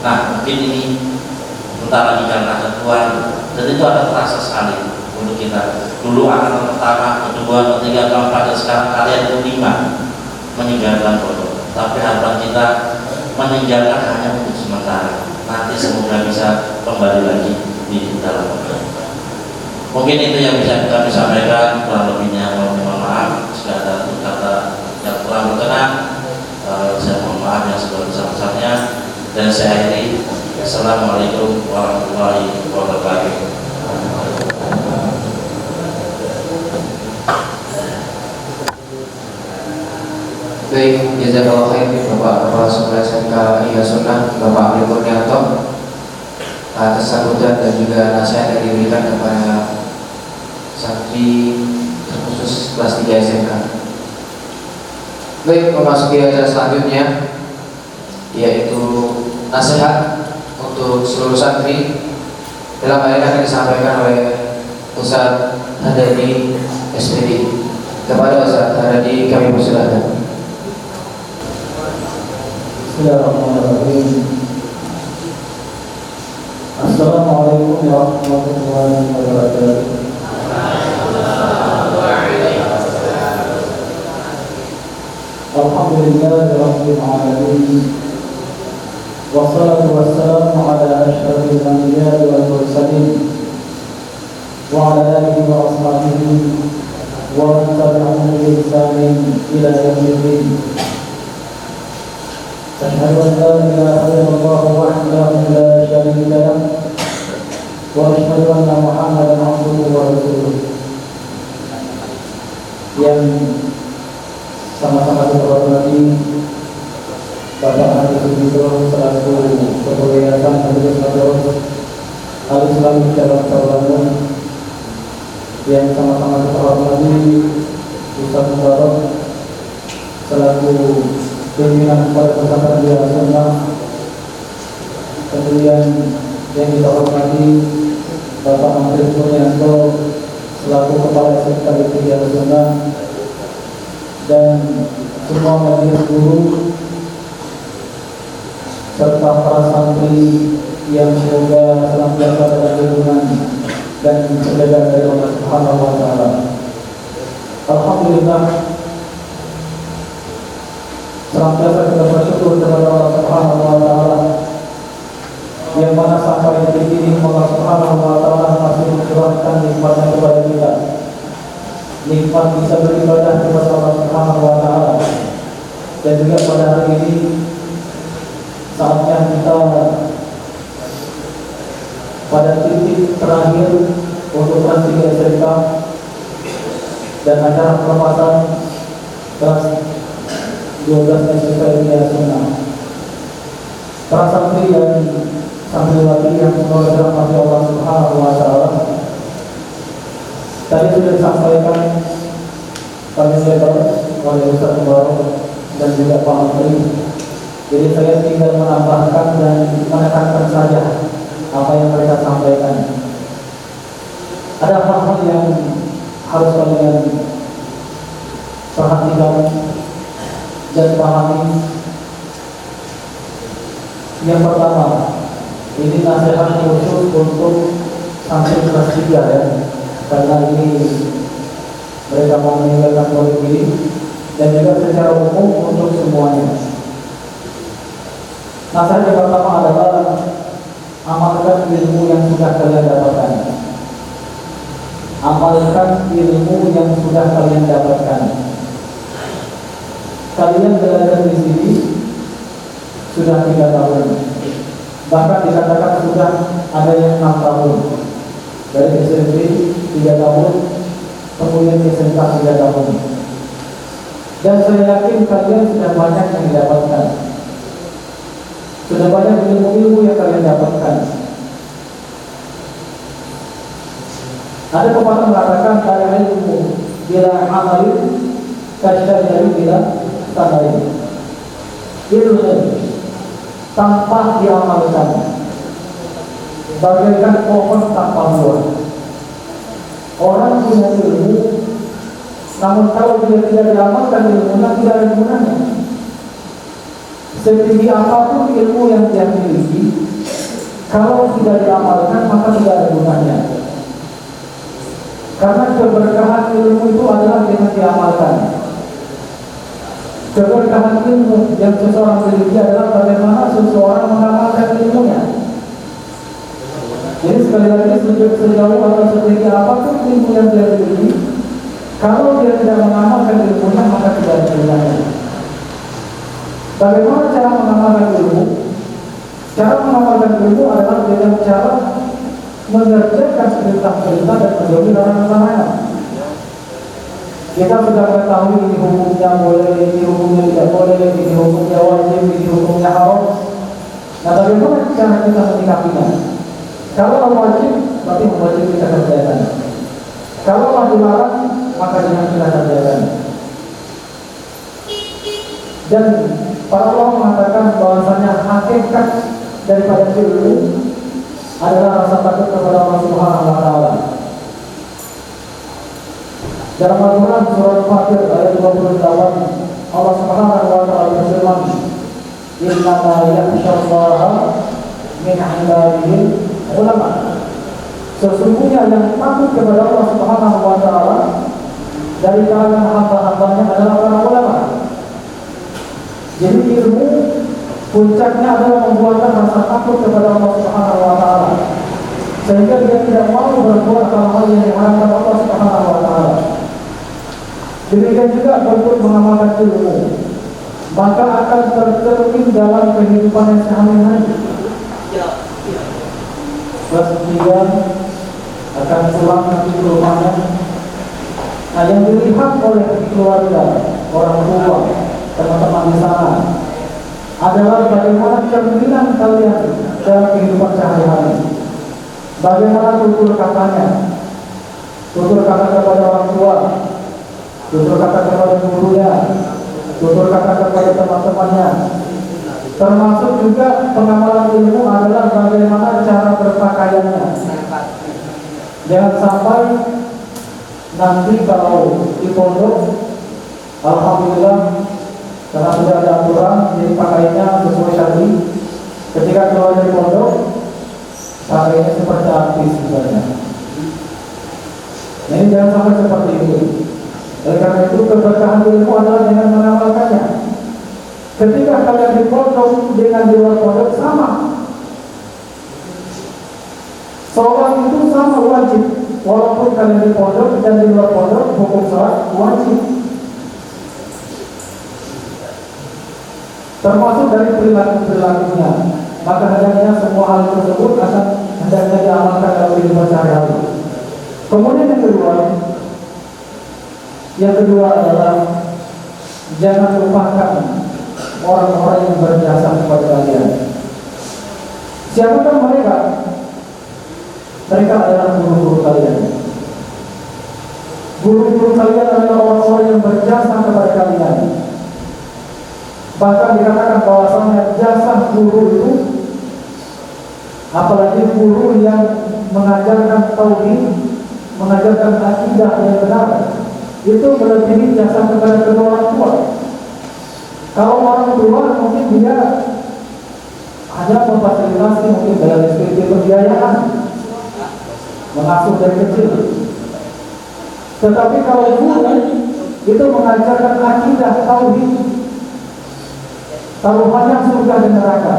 Nah, mungkin ini bentar lagi karena ketuaan, dan itu akan terasa sekali untuk kita. Dulu angkatan pertama, kedua, ketiga, keempat, dan sekarang kalian itu 5 meninggalkan pondok. Tapi harapan kita meninggalkan hanya untuk sementara. Nanti semoga bisa kembali lagi di dalam pondok. Mungkin itu yang bisa kami sampaikan. Kurang lebihnya mohon maaf jika ada kata yang kurang berkenan. Saya mohon maaf yang sebesar-besarnya, dan saya akhiri. Assalamualaikum warahmatullahi wabarakatuh. Baik, jazakallahu khair Bapak Kepala Sekolah SMK Hidayah Sunnah, Bapak Ali Kurnianto, atas sambutan dan juga nasihat yang diberikan kepada santri terkhusus kelas 3 SMK. Baik, memasuki acara selanjutnya, yaitu nasihat untuk seluruh santri. Dalam hal ini akan disampaikan oleh Ustaz Hadadi SPD. Kepada Ustaz Hadadi kami persilahkan. Bismillahirrahmanirrahim. Assalamualaikum warahmatullahi wabarakatuh. Alhamdulillahirabbil alamin. Wassalatu wassalamu ala asyrafil anbiya'i wal mursalin wa ala alihi wa ashabihi wa man tabi'ahum bi ihsanin ila yaumil din. Asyhadu an la ilaha illallah wahdahu la syarika lah wa asyhadu anna Muhammadan abduhu wa rasuluh. Yang sama-sama kita hormati Bapak Haji Sudibyo selaku Ketua Yayasan Majelis Madrasah Al-Islam Cabang Tabanan, yang sama-sama kita hormati Ustaz Mubarak selaku pimpinan pada pesantren di Al-Sunnah, kemudian yang kita hormati Bapak Menteri Purnianto selaku Kepala Sekretaris di Al-Sunnah, dan semua majelis guru serta para santri yang semoga senantiasa dalam lindungan dan penjagaan dari Allah Subhanahu wa taala. Alhamdulillah, senantiasa kita bersyukur kepada Allah Subhanahu wa taala, yang mana sampai detik ini Allah Subhanahu wa taala masih mencurahkan nikmatnya kepada kita. Nikmat bisa beribadah kepada Allah Subhanahu wa taala. Dan juga pada hari ini saatnya kita pada titik terakhir untuk kelas 3 SMK dan acara pelepasan kelas 12 SMK Ilmiah Sunnah. Para santri dan santriwati yang semoga dirahmati Allah Subhanahu wa taala, tadi sudah disampaikan kami lebar oleh Ustaz Mubarak dan juga Pak Menteri. Jadi saya tinggal menambahkan dan menekankan saja apa yang mereka sampaikan. Ada hal-hal yang harus kalian perhatikan dan pahami. Yang pertama, ini nasihat khusus untuk santri kelas 3 ya, karena ini mereka mau meninggalkan politik ini, dan juga secara umum untuk semuanya. Nasihat yang pertama adalah amalkan ilmu yang sudah kalian dapatkan. Amalkan ilmu yang sudah kalian dapatkan. Kalian belajar di sini sudah 3 tahun, bahkan dikatakan sudah ada yang 6 tahun. Dari SMP 3 tahun, kemudian SMK 3 tahun. Dan saya yakin kalian sudah banyak yang didapatkan. Sudah banyak ilmu-ilmu yang kalian dapatkan. Ada pepatah mengatakan kalau ilmu bila amalin kasyajari bila tanain. Ilmu tanpa diamalkan bagaikan pohon tanpa buah. Orang punya ilmu, namun kalau dia tidak diamalkan ilmunya, tidak ada gunanya. Setinggi apapun ilmu yang dia miliki, kalau tidak diamalkan maka tidak ada gunanya. Karena keberkahan ilmu itu adalah dengan diamalkan. Keberkahan ilmu yang seseorang miliki adalah bagaimana seseorang mengamalkan ilmunya. Jadi sekali lagi, sejauh atau setinggi apapun ilmu yang dia miliki, kalau dia tidak mengamalkan ilmunya maka tidak ada gunanya. Bagaimana cara mengamalkan ilmu? Cara mengamalkan ilmu adalah dengan cara mengerjakan perintah-perintah dan menjauhi larangan-larangan. Kita sudah mengetahui ini hukumnya boleh, ini hukumnya tidak boleh, ini hukumnya wajib, ini hukumnya haram. Nah, bagaimana cara kita menyikapinya? Kalau wajib, berarti wajib kita kerjakan. Kalau dilarang, maka jangan kita kerjakan. Dan para ulama mengatakan bahwasanya hakikat daripada ilmu adalah rasa takut kepada Allah Subhanahu wa taala. Dalam Al-Quran surah Fatir ayat 28, Allah Subhanahu wa taala berfirman, innama yakhsyallaha min ibadihi ulama. Sesungguhnya yang takut kepada Allah Subhanahu wa taala dari kalangan hamba-hambanya adalah para ulama. Jadi ilmu puncaknya adalah membuatkan rasa takut kepada Allah Subhanahu wa taala, sehingga dia tidak mau berbuat hal-hal yang diharamkan Allah Subhanahu wa taala. Demikian juga bentuk mengamalkan ilmu, maka akan tercermin dalam kehidupan yang sehari-hari. Kemudian akan pulang nanti ke rumahnya. Nah, yang dilihat oleh keluarga, orang tua, teman-teman di sana adalah bagaimana cerminan kalian dalam kehidupan sehari-hari. Bagaimana tutur katanya, tutur kata kepada orang tua, tutur kata kepada gurunya, tutur kata kepada teman-temannya. Termasuk juga pengamalan ilmu adalah bagaimana cara berpakaiannya. Jangan sampai nanti kalau di pondok, alhamdulillah karena sudah ada aturan, jadi pakaiannya sesuai syar'i. Ketika keluar dari pondok, pakaiannya seperti artis misalnya. Ini jangan sampai seperti itu. Oleh karena itu keberkahan ilmu adalah dengan mengamalkannya. Ketika kalian di pondok dengan di luar pondok sama. Sholat itu sama wajib, walaupun kalian di pondok dan di luar pondok, hukum sholat wajib. Termasuk dari perilakunya. Maka hendaknya semua hal tersebut akan hendaknya diamalkan dalam kehidupan sehari-hari. Kemudian yang kedua adalah jangan lupakan orang-orang yang berjasa kepada kalian. Siapakah mereka? Mereka adalah guru-guru kalian. Guru-guru kalian adalah orang-orang yang berjasa kepada kalian. Bahkan dikatakan bahwasanya jasa guru itu, apalagi guru yang mengajarkan tauhid, mengajarkan akidah yang benar, itu melebihi jasa kepada kedua orang tua. Kalau orang tua mungkin dia hanya memfasilitasi mungkin dari segi pembiayaan, mengasuh dari kecil. Tetapi kalau guru itu mengajarkan akidah tauhid, taruhannya surga dan neraka.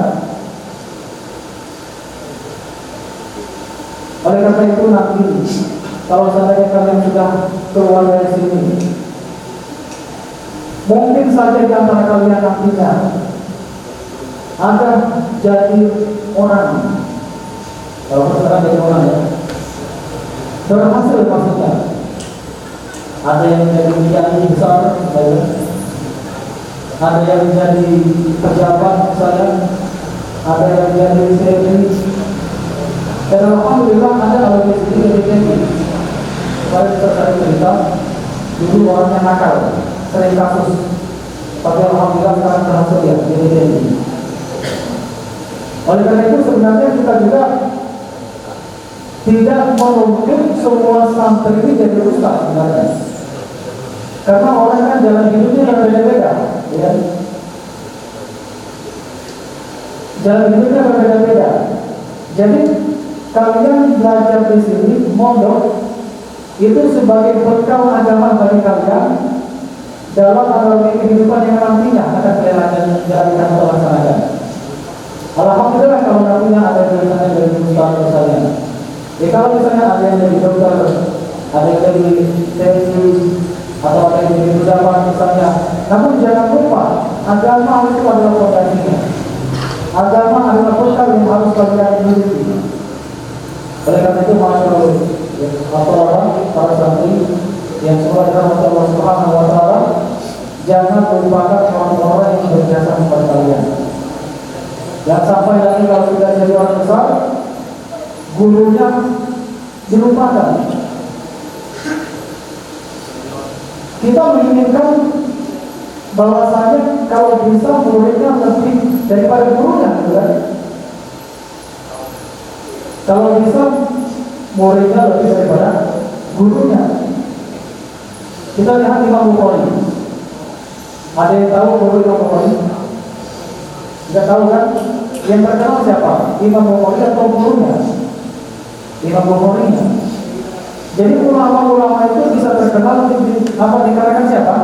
Oleh karena itu nanti kalau seandainya kalian sudah keluar dari sini, mungkin saja di antara kalian nantinya ada jadi orang, kalau sekarang jadi orang ya, berhasil maksudnya. Ada yang jadi penyanyi besar, ada yang jadi pejabat misalnya, ada yang jadi selebriti. Dan alhamdulillah ada kalau di sini jadi Kemarin kita sering cerita, dulu orangnya nakal, sering kasus. Tapi alhamdulillah sekarang berhasil ya, ini. Oleh karena itu sebenarnya kita juga tidak menuntut semua santri ini jadi ustaz sebenarnya. Karena orang kan jalan hidupnya berbeda-beda, ya. Jalan hidupnya berbeda-beda. Jadi kalian belajar di sini, mondok itu sebagai bekal agama bagi kalian dalam mengalami kehidupan yang nantinya akan kalian jalankan atau laksanakan. Alhamdulillah kalau nantinya ada jurusannya dari ustaz misalnya. Kalau misalnya ada yang jadi dokter, ada yang jadi teknik, atau ada yang jadi pejabat misalnya. Namun jangan lupa, agama itu adalah fondasinya. Agama adalah bekal yang harus kalian miliki. Oleh karena itu masyaallah, para santri yang semoga dirahmati Allah Subhanahu wa taala, jangan lupakan orang-orang yang berjasa kepada kalian. Jangan sampai nanti kalau sudah jadi orang besar, gurunya dilupakan. Kita menginginkan bahwasanya kalau bisa muridnya lebih daripada gurunya, kan? Kalau bisa muridnya lebih daripada gurunya. Kita lihat Imam Bukhari. Ada yang tahu guru Imam Bukhari? Tidak tahu kan? Yang terkenal siapa? Imam Bukhari atau gurunya? Imam Bukhari. Jadi ulama-ulama itu bisa terkenal dikarenakan siapa?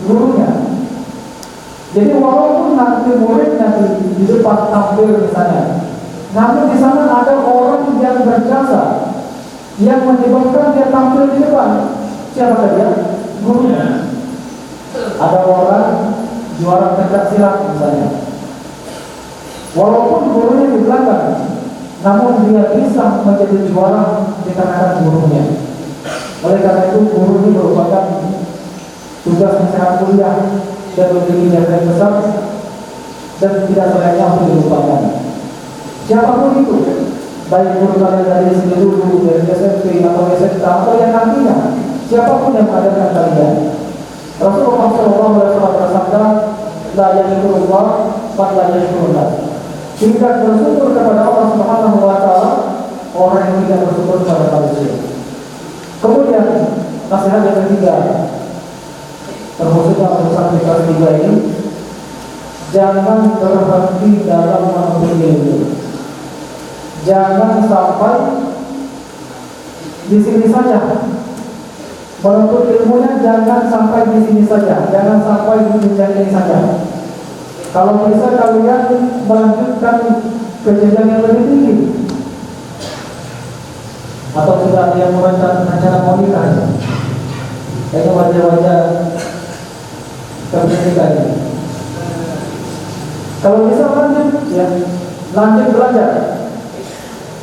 Gurunya. Jadi walaupun nanti muridnya di depan tampil misalnya, namun di sana ada orang yang berjasa yang menyebabkan dia tampil di depan. Siapa dia? Gurunya. Ada orang juara pencak silat misalnya, walaupun gurunya di belakang, namun dia bisa menjadi juara dikarenakan gurunya. Oleh karena itu guru ini merupakan tugas yang sangat mulia dan memiliki jasa yang besar dan tidak selayaknya untuk dilupakan. Siapapun itu, baik guru kalian dari sini dulu, dari SMP atau SMK atau yang nantinya, siapapun yang mengajarkan kalian, Rasulullah SAW bersabda, la yashkurullah wa la yashkurullah. Tidak bersyukur kepada Allah Subhanahu wa taala orang yang tidak bersyukur kepada manusia. Kemudian nasihat yang ketiga, terkhusus dalam urusan kelas 3 ini, jangan berhenti dalam menuntut ilmu. Jangan sampai di sini saja. Menuntut ilmunya jangan sampai di sini saja, jangan sampai di jenjang ini saja. Kalau bisa kalian melanjutkan ke jenjang yang lebih tinggi, atau sudah ada yang rencana mau nikah, itu wajah-wajah kepentingan. Kalau bisa lanjut, ya lanjut belajar.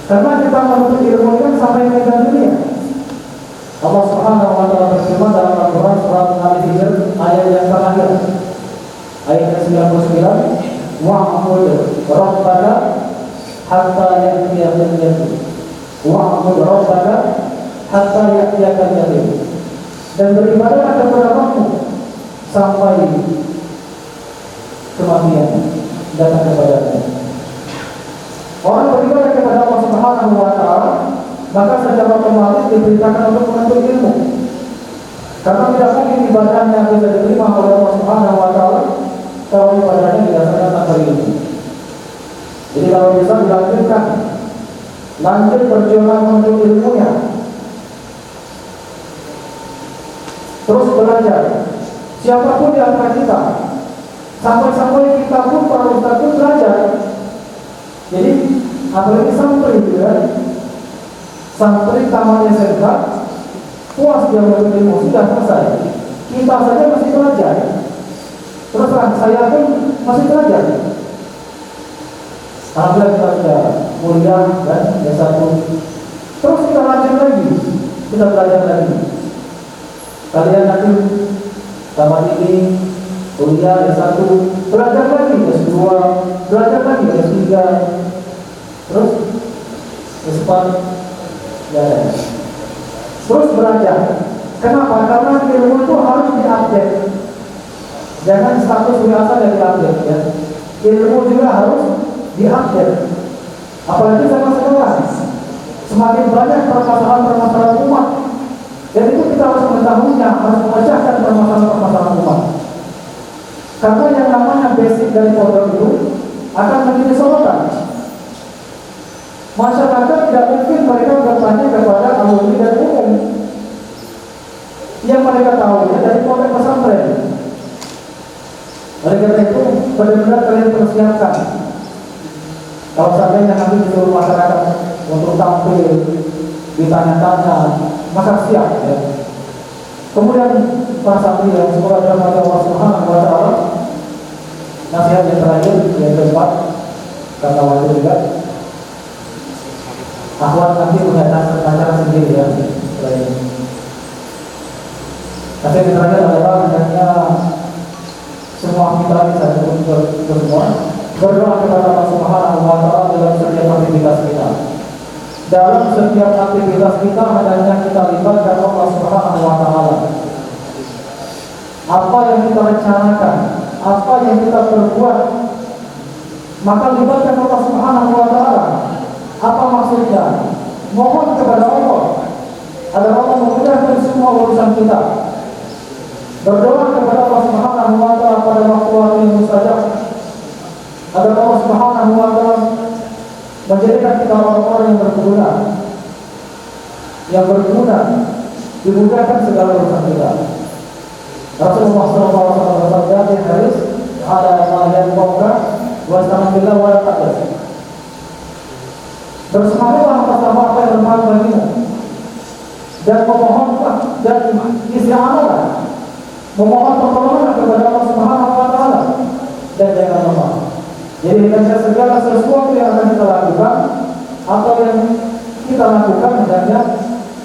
Karena kita menuntut ilmu ini kan sampai meninggal dunia. Allah Subhanahu wa taala berfirman dalam Al-Qur'an surat Al-Hijr ayat yang terakhir, ayat 99, wa'bud rabbaka hatta ya'tiyakal yaqin. Wa'bud rabbaka hatta ya'tiyakal yaqin. Dan beribadahlah kepada Rabbmu sampai kematian datang kepadanya. Orang beribadah kepada Allah Subhanahu wa taala, maka secara otomatis diperintahkan untuk menuntut ilmu. Karena tidak mungkin ibadahnya bisa diterima oleh Allah Subhanahu wa taala kalau ibadahnya didasarkan tanpa ilmu. Jadi kalau bisa dilanjutkan, lanjut perjuangan menuntut ilmunya. Terus belajar. Siapapun di antara kita, sampai-sampai kita pun para ustaz pun belajar. Jadi apalagi santri itu kan, santri taman SMK puas dia menuntut ilmu, sudah selesai. Kita saja masih belajar. Terus terang, saya pun masih belajar. Alhamdulillah kita sudah kuliah dan S1. Terus kita lanjut lagi, kita belajar lagi. Kalian nanti taman ini kuliah S1, belajar lagi S2, belajar lagi S3, terus S4, ya. Terus belajar. Kenapa? Karena ilmu itu harus diupdate. Jangan status biasa dan diupdate, ya. Ilmu juga harus diupdate. Apalagi zaman sekarang, semakin banyak permasalahan-permasalahan umat. Dan itu kita harus mengetahuinya, harus memecahkan permasalahan-permasalahan umat. Karena yang namanya basic dari pondok itu akan menjadi sorotan. Masyarakat tidak mungkin mereka bertanya kepada alumni dan umum. Yang mereka tahu dari pondok pesantren. Oleh karena itu, benar-benar kalian persiapkan. Kalau seandainya nanti disuruh masyarakat untuk tampil, ditanya-tanya, maka siap, ya. Kemudian para santri yang semoga dirahmati Allah Subhanahu wa taala, nasihat yang terakhir yang keempat, kata waktu juga, akhwat nanti punya acara sendiri, ya. Nasihat yang terakhir adalah hendaknya semua kita bisa semua berdoa kepada Allah Subhanahu wa taala dalam setiap aktivitas kita. Dalam setiap aktivitas kita hendaknya kita libatkan Allah Subhanahu wa taala. Apa yang kita rencanakan, apa yang kita perbuat, maka libatkan Allah Subhanahu wa taala. Apa maksudnya? Mohon kepada Allah agar Allah memudahkan semua urusan kita. Berdoa kepada Allah Subhanahu wa taala pada waktu-waktu yang mustajab agar Subhanahu wa taala menjadikan kita orang-orang yang berguna, dimudahkan segala urusan kita. Rasulullah SAW bersabda di hadis, "Ala ma yanfa'uka wasta'inillah wa la ta'jaz." Bersemangatlah atas apa yang bermanfaat bagimu, dan memohonlah dan isti'anahlah, memohon pertolongan kepada Allah Subhanahu wa taala, dan jangan lemah. Jadi segala sesuatu yang akan kita lakukan atau yang kita lakukan hendaknya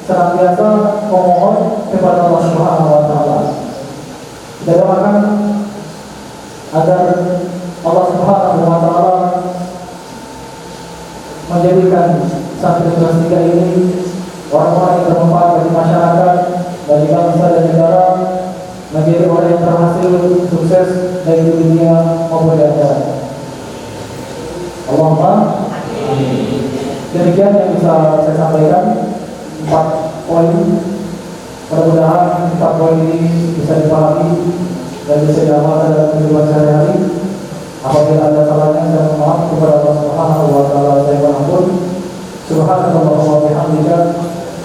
senantiasa memohon kepada Allah Subhanahu wa taala. Kita doakan agar Allah Subhanahu wa taala menjadikan santri kelas 3 ini orang-orang yang bermanfaat bagi masyarakat, bagi bangsa dan negara, menjadi orang yang berhasil, sukses baik di dunia maupun di akhirat. Allahumma amin. Demikian yang bisa saya sampaikan, 4 poin. Mudah-mudahan 4 poin ini bisa dipahami dan bisa diamalkan dalam kehidupan sehari-hari. Apabila ada salahnya, saya mohon maaf kepada Allah Subhanahu wa taala. Saya mohon subhanallah wa bihamdika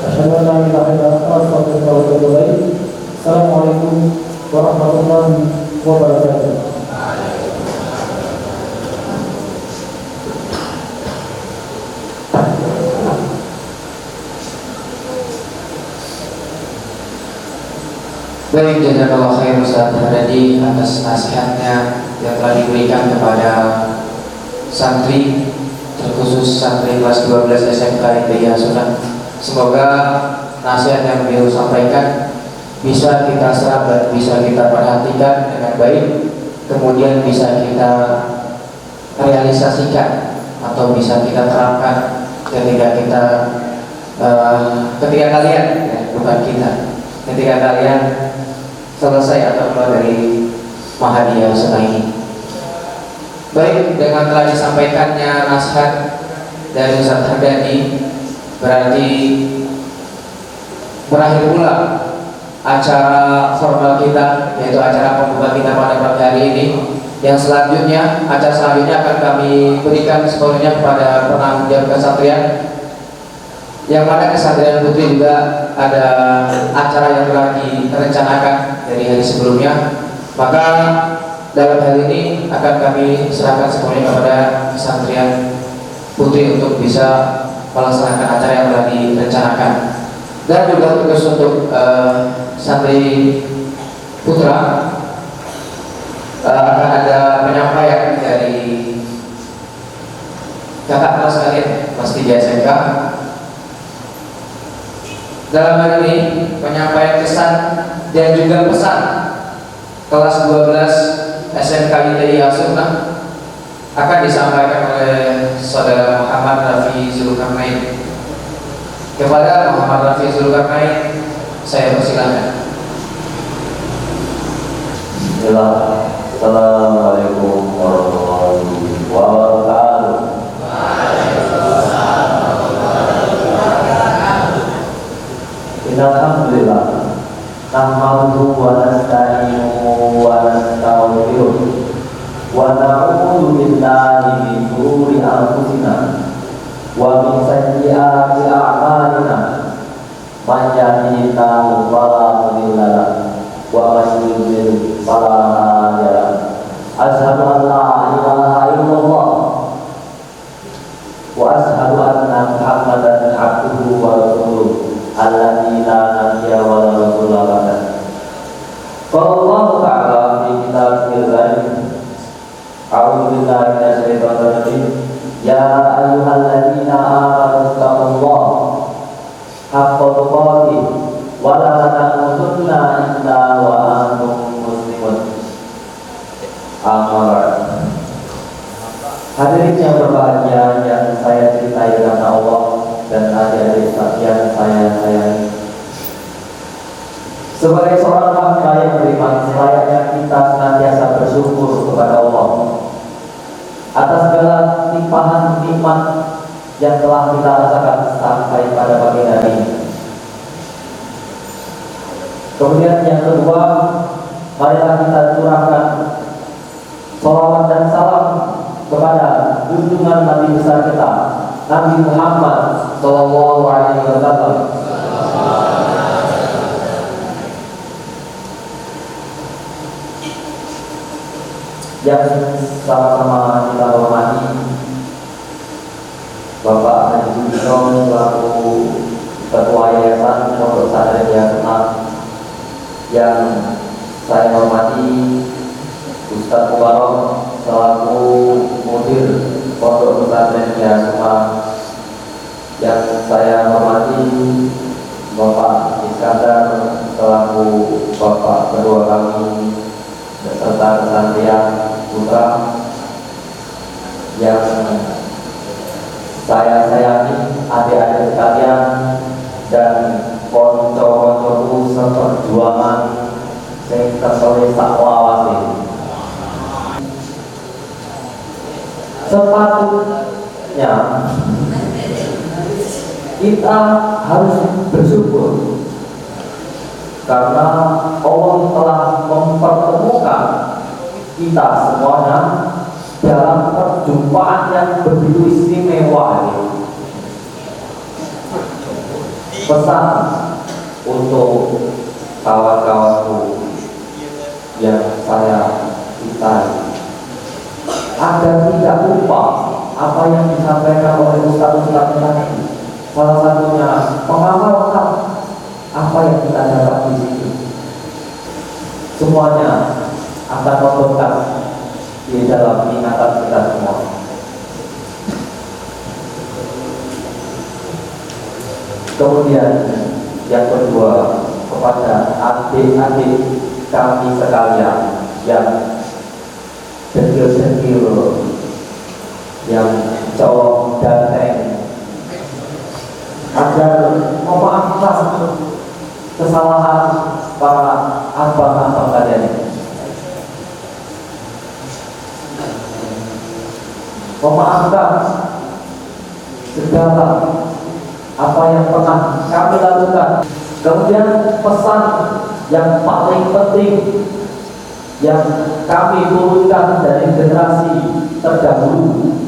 asyhadu an la ilaha illa anta astaghfiruka wa atubu ilaik. Assalamualaikum warahmatullahi wabarakatuh. Baik, jazakallahu khair Ustaz Haryadi atas nasihatnya yang telah diberikan kepada santri, terkhusus santri kelas 12 SMK ITIA Sunnah. Semoga nasihat yang beliau sampaikan bisa kita serap dan bisa kita perhatikan dengan baik, kemudian bisa kita realisasikan atau bisa kita terapkan ketika kalian, ya, bukan kita, ketika kalian selesai atau keluar dari Mahadiyah Sunnah ini. Baik, dengan telah disampaikannya nasihat dari Ustaz Haryadi, berarti berakhir pula acara formal kita, yaitu acara pembuka kita pada pagi hari ini. Yang selanjutnya, acara selanjutnya akan kami berikan sepenuhnya kepada penanggung jawab kesatrian, yang mana kesatrian putri juga ada acara yang telah direncanakan dari hari sebelumnya. Maka dalam hal ini akan kami serahkan sepenuhnya kepada kesatrian putri untuk bisa melaksanakan acara yang telah direncanakan. Dan juga tugas untuk santri putra, akan ada penyampaian dari kakak kelas kalian, kelas 3 SMK. Dalam hal ini penyampaian kesan dan juga pesan kelas 12 SMK ITIA Sunnah akan disampaikan oleh Saudara Muhammad Rafi Zulkarnain. Kepada Muhammad Rafi Zulkarnain, saya persilakan. Assalamualaikum warahmatullahi wabarakatuh. Alhamdulillah, nahmaduhu wa nasta'inuhu wa nastaghfiruh wa na'udzu billahi min shururi anfusina wa min sayyiati a'malina. Man yahdihillahu fala mudilla lahu wa man yudlil fala hadiya lahu. Asyhadu an la ilaha illallah wa asyhadu anna Muhammadan abduhu wa rasuluh alladzi la nabiyya wa la rasula ba'da. Qala ta'ala fi kitabil karim, a'udzu billahi minasyaitonir rajim. Ya ayyuhalladzina amanu taqullaha haqqa tuqatih wa la tamutunna illa wa antum muslimun. Amin. Hadirin yang berbahagia, yang saya cintai karena Allah dan adik-adik yang saya sayangi. Sebagai seorang hamba yang beriman, selayaknya kita senantiasa bersyukur kepada Allah atas segala limpahan nikmat yang telah kita rasakan sampai pada pagi hari ini. Kemudian yang kedua, marilah kita curahkan salawat dan salam kepada junjungan Nabi besar kita, Nabi Muhammad Sallallahu Alaihi Wasallam. Yang sama-sama kita hormati Bapak Haji Sudino selaku Ketua Yayasan Pondok Pesantren Hikmah, yang saya hormati Ustaz Mubarok selaku Mudir Pondok Pesantren Hikmah, yang saya hormati Bapak Iskandar selaku Bapak Kedua kami beserta kesantria putra, yang saya sayangi adik-adik sekalian dan konco-koncoku seperjuangan sing kesole sakwawase. Sepatutnya kita harus bersyukur karena Allah telah mempertemukan kita semuanya dalam perjumpaan yang begitu istimewa ini. Pesan untuk kawan-kawanku yang saya cintai agar tidak lupa apa yang disampaikan oleh ustaz-ustaz tadi. Salah satunya mengamalkan apa yang kita dapat di sini. Semuanya akan membekas di dalam ingatan kita semua. Kemudian yang kedua, kepada adik-adik kami sekalian yang dekil-dekil, yang jauh ganteng, agar memaafkan kesalahan para abang-abang kalian ini. Memaafkan segala apa yang pernah kami lakukan. Kemudian pesan yang paling penting yang kami turunkan dari generasi terdahulu,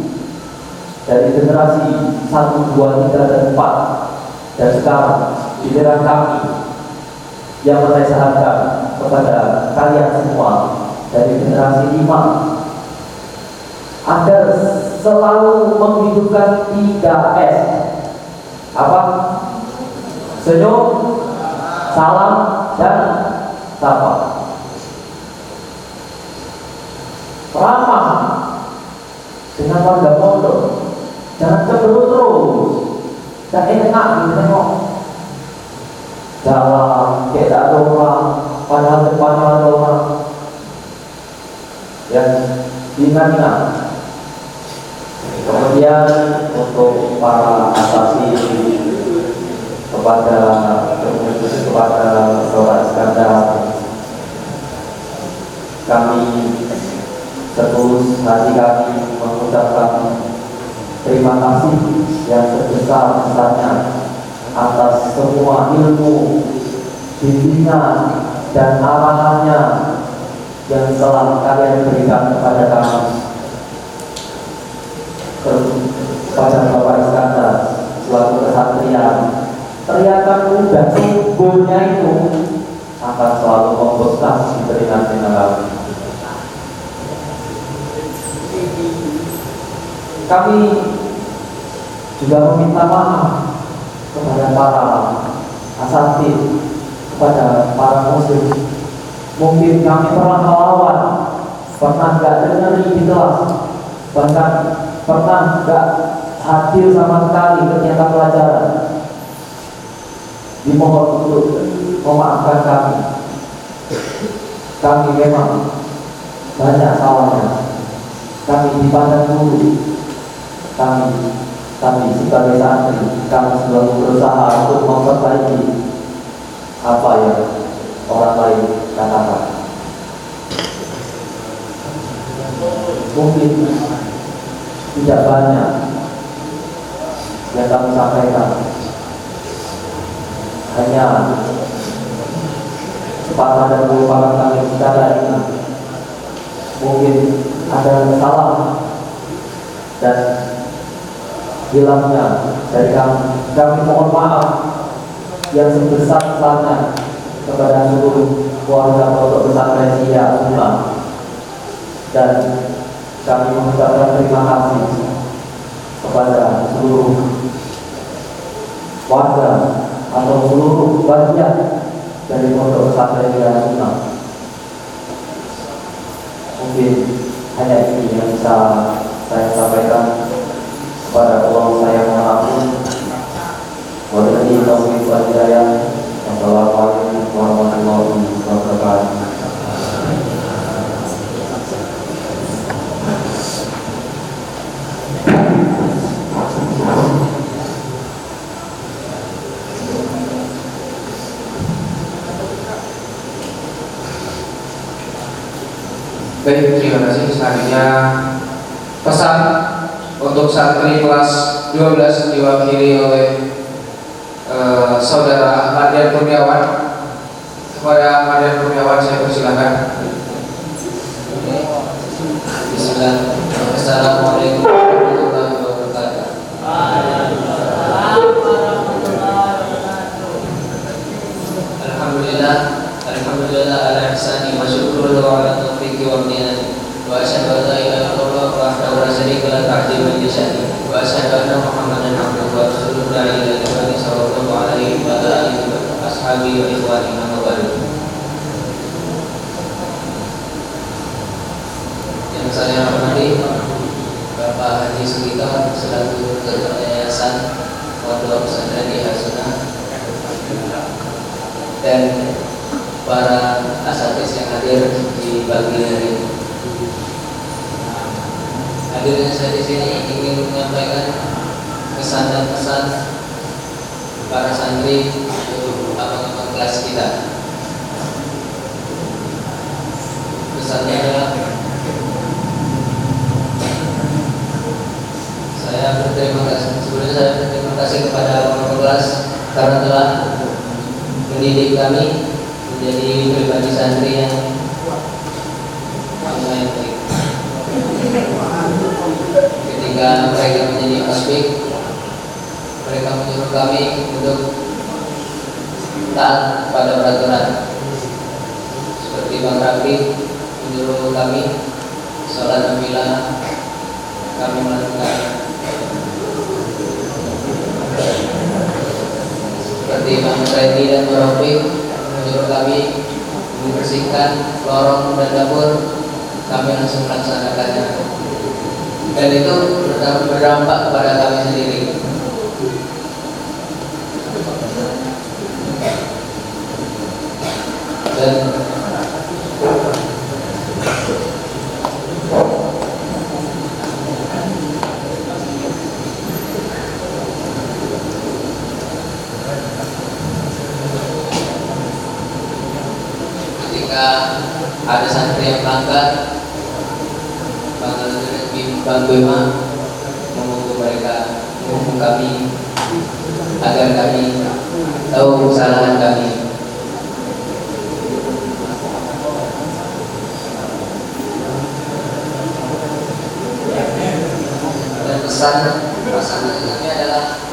dari generasi 1, 2, 3, dan 4, dan sekarang giliran kami yang menasehatkan kepada kalian semua dari generasi 5 agar selalu menghidupkan 3S. Apa? Senyum, salam, dan sapa. Ramah dengan warga pondok, jangan cemberut terus. Dan enak ditengok jalan kayak tak ada orang, padahal depannya ada orang. Yang ingat-ingat. Kemudian untuk para asasi kepada Saudara Iskandar, kami setulus hati kami mengucapkan terima kasih yang sebesar-besarnya atas semua ilmu, bimbingan, dan arahannya yang telah kalian berikan kepada kami. Kepada Bapak Iskandar selaku kesatria, teriakan dan sumbernya itu akan selalu membekas di telinga-telinga kami. Kami juga meminta maaf kepada para asatid, kepada para muslim. Mungkin kami pernah melawan, pernah gak dengerin di kelas, bahkan pernah gak hadir sama sekali kegiatan pelajaran. Dimohon untuk memaafkan kami. Kami memang banyak salahnya. Kami dipandang dulu. Kami sebagai santri, kami selalu berusaha untuk memperbaiki apa yang orang lain katakan. Mungkin tidak banyak yang kami sampaikan, hanya sepatah dan melupakan kami secara ini. Mungkin ada salah dan hilangnya dari kami mohon maaf yang sebesar-besarnya kepada seluruh keluarga Pondok Pesantren Ihya Sunnah, dan kami mengucapkan terima kasih kepada seluruh warga atau seluruh bagian dari Pondok Pesantren Ihya Sunnah. Mungkin hanya ini yang bisa saya sampaikan. Kepada Allah saya mohon ampun. Wabillahi taufiq wal hidayah. Wassalamualaikum warahmatullahi wabarakatuh. Baik, terima kasih. Selanjutnya pesan untuk santri kelas 12 diwakili oleh Saudara Mardian Kurniawan. Kepada Mardian Kurniawan saya persilakan. Bismillah. Assalamualaikum warahmatullahi wabarakatuh. Alhamdulillah ala ihsani wa syukru ala taufiqi wa minani. Wa asyhadu an la ilaha illallah wahdahu la syarika lahu ta'ziman li sya'ni. Wa asyhadu anna Muhammadan abduhu wa rasuluhu la ilaha illallah sallallahu alaihi wa alihi wa ashabihi wa ikhwani wa ba'du. Yang saya hormati Bapak Haji Sugito selaku Ketua Yayasan Pondok Pesantren Ihya Sunnah dan para asatidz yang hadir di pagi hari ini. Hadirnya saya di sini ingin menyampaikan kesan dan pesan para santri untuk abang-abang kelas kita. Pesannya adalah saya berterima kasih kepada abang-abang kelas karena telah mendidik kami menjadi pribadi santri yang baik. Ketika mereka menjadi ospek, mereka menyuruh kami untuk taat pada peraturan. Seperti Bang Rafi menyuruh kami sholat nafilah, kami melakukan. Seperti Bang Freddy dan Bang Rafi menyuruh kami membersihkan lorong dan dapur, kami langsung melaksanakannya, dan itu berdampak kepada kami sendiri. Dan ketika ada santri yang melanggar, Bang Bema menghukum mereka, menghukum kami agar kami tahu kesalahan kami. Dan pesan kami adalah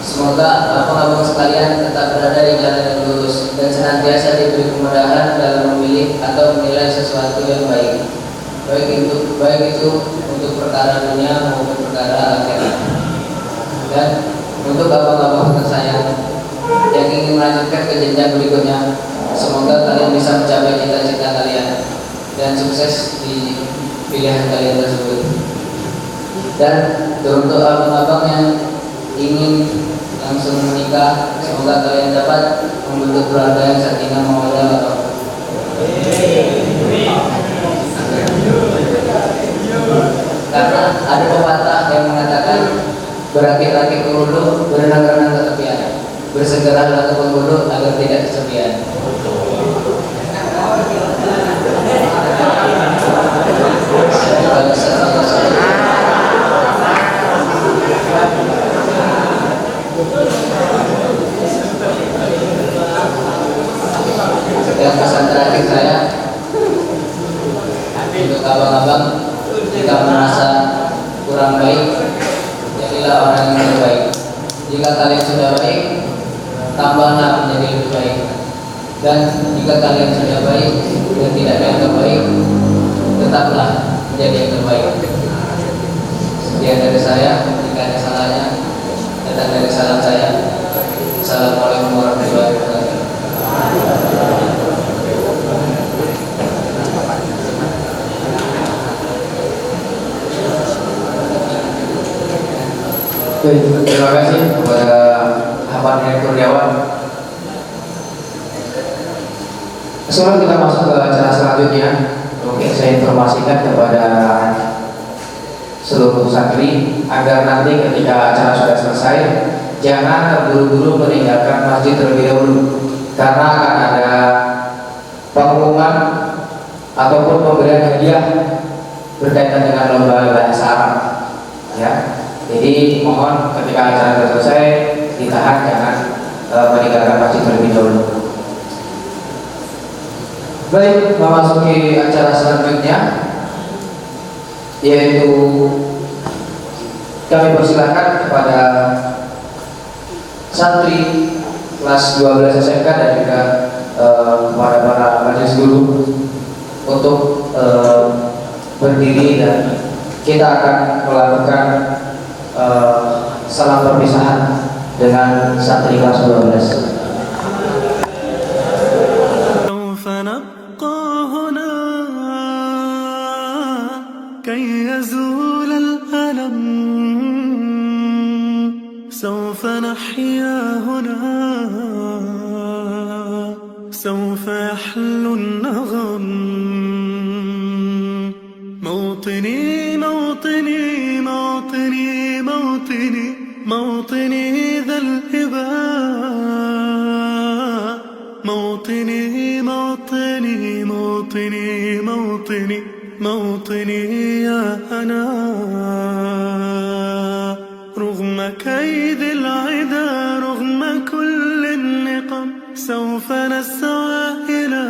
semoga abang-abang sekalian tetap berada di jalan yang lurus dan senantiasa diberi kemudahan dalam memilih atau menilai sesuatu yang baik, baik itu untuk perkara dunia maupun perkara akhirat. Dan untuk abang-abang tersayang yang ingin melanjutkan ke jenjang berikutnya, semoga kalian bisa mencapai cita-cita kalian dan sukses di pilihan kalian tersebut. Dan untuk abang-abang yang ingin langsung menikah, semoga kalian dapat membentuk keluarga yang sakinah mawaddah warahmah. Karena ada pepatah yang mengatakan berakit-rakit ke hulu, berenang-renang ke tepian, bersegeralah ke penghulu agar tidak kesepian. Dan pesan terakhir saya untuk abang, jika merasa kurang baik, jadilah orang yang terbaik. Jika kalian sudah baik, tambahlah menjadi lebih baik. Dan jika kalian sudah baik dan tidak dianggap baik, tetaplah menjadi yang terbaik. Sekian dari saya. Jika ada salahnya, datang dari salam saya. Assalamualaikum warahmatullahi wabarakatuh. Terima kasih kepada Ahmad Heri Kurniawan. Sebelum kita masuk ke acara selanjutnya, mungkin saya informasikan kepada seluruh santri agar nanti ketika acara sudah selesai, jangan terburu-buru meninggalkan masjid terlebih dahulu, karena akan ada pengumuman ataupun pemberian hadiah berkaitan dengan lomba bahasa Arab. Ya, jadi mohon ketika acara sudah selesai ditahan, jangan meninggalkan masjid terlebih dahulu. Baik, memasuki acara selanjutnya, yaitu kami persilakan kepada santri kelas 12 SMK dan juga kepada para majelis guru untuk berdiri, dan kita akan melakukan salam perpisahan dengan santri kelas 12. كي يزول الألم سوف نحيا هنا سوف يحلو النغم موطني موطني موطني موطني موطني ذا الهباء موطني موطني موطني موطني موطني يا أنا رغم كيد العدا رغم كل النقم سوف نسعى إلى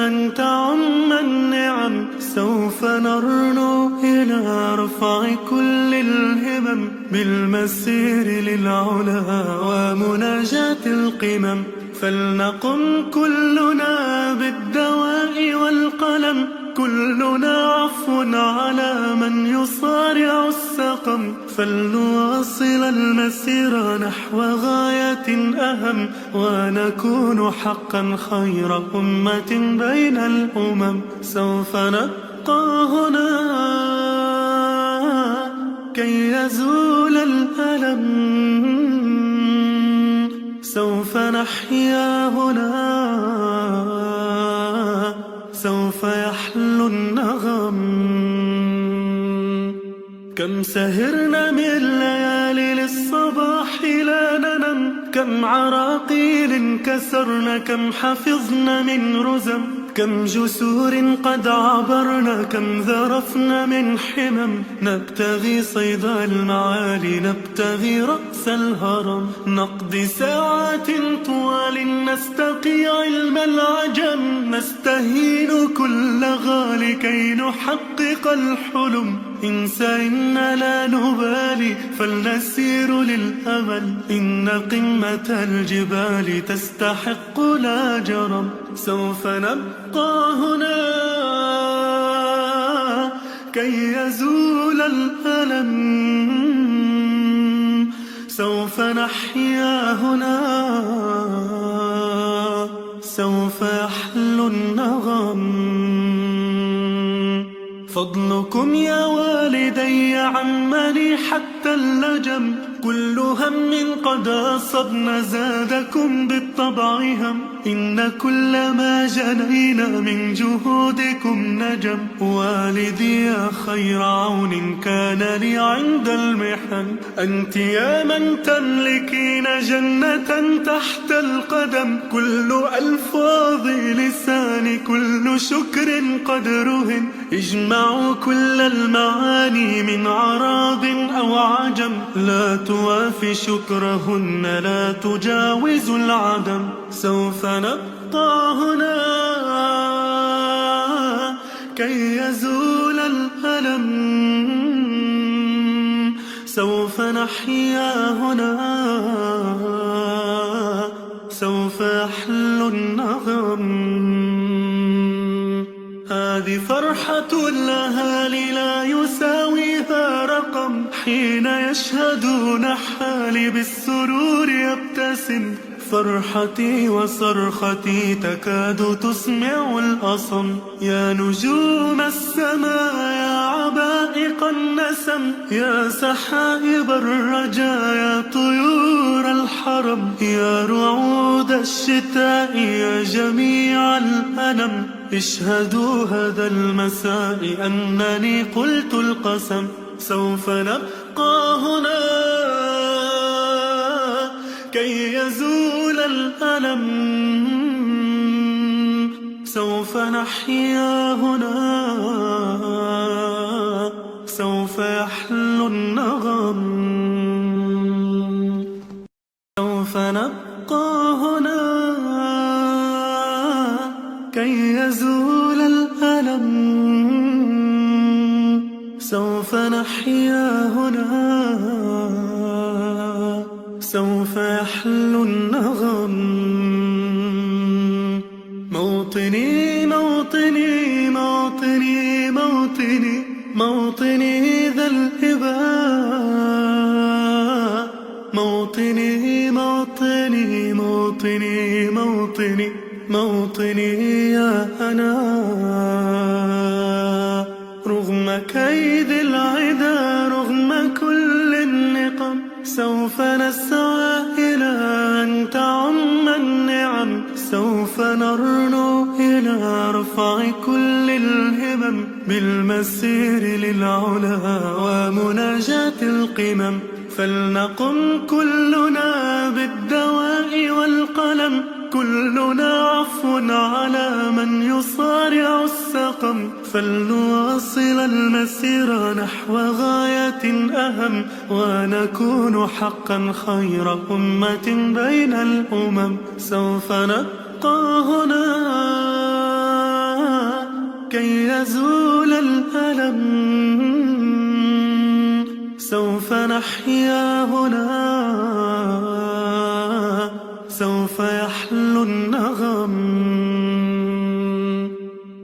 أن تعم النعم سوف نرنو إلى رفع كل الهمم بالمسير للعلا ومناجاة القمم فلنقم كلنا بالدواء والقلم كلنا عفو على من يصارع السقم فلنواصل المسير نحو غاية أهم ونكون حقا خير أمة بين الأمم سوف نبقى هنا كي يزول الألم سوف نحيا هنا سوف يحلو النغم كم سهرنا من ليالي للصباح لا ننم كم عراقيل كسرنا كم حفظنا من رزم كم جسور قد عبرنا كم ذرفنا من حمم نبتغي صيد المعالي نبتغي رأس الهرم نقضي ساعات طوال نستقي علم العجم نستهين كل غالي كي نحقق الحلم إنسى إن لا نبالي فلنسير للأمل إن قمة الجبال تستحق لا جرم سوف نبقى هنا كي يزول الألم سوف نحيا هنا سوف يحلو النغم فضلكم يا والدي عمني حتى اللجم كل هم قد أصبنا زادكم بالطبع هم إن كل ما جنينا من جهودكم نجم والدي يا خير عون كان لي عند المحن أنت يا من تملكين جنة تحت القدم كل ألفاظ لساني كل شكر قد رهن اجمعوا كل المعاني من عرب أو عجم لا توافي شكرهن لا تجاوز العدم سوف نبقى هنا كي يزول الألم سوف نحيا هنا، سوف يحلو النغم. هذه فرحة الأهالي لا يساويها رقم، حين يشهدون حالي بالسرور يبتسم. فرحتي وصرختي تكاد تسمع الأصم. يا نجوم السماء يا عبائق النسم، يا سحائب الرجا يا طيور الحرم، يا رعود الشتاء يا جميع الأنم. اشهدوا هذا المساء أنني قلت القسم. سوف نبقى هنا كي يزول الألم، سوف نحيا هنا، سوف يحلو النغم. سوف نبقى هنا كي يزول الألم، سوف نحيا هنا، سوف يحلو النغم. موطني موطني موطني موطني موطني ذا الإباء، موطني موطني موطني موطني موطني يا أنا. رغم كيد العدا رغم كل النقم، سوف نسعى إلى أن تعم النعم. سوف نرنو إلى رفع كل الهمم، بالمسير للعلا ومناجاة القمم. فلنقم كلنا بالدواء والقلم، كلنا عفو على من يصارع السقم. فلنواصل المسير نحو غاية أهم، ونكون حقا خير أمة بين الأمم. سوف نبقى هنا كي يزول الألم، سوف نحيا هنا، سوف يحلو النغم.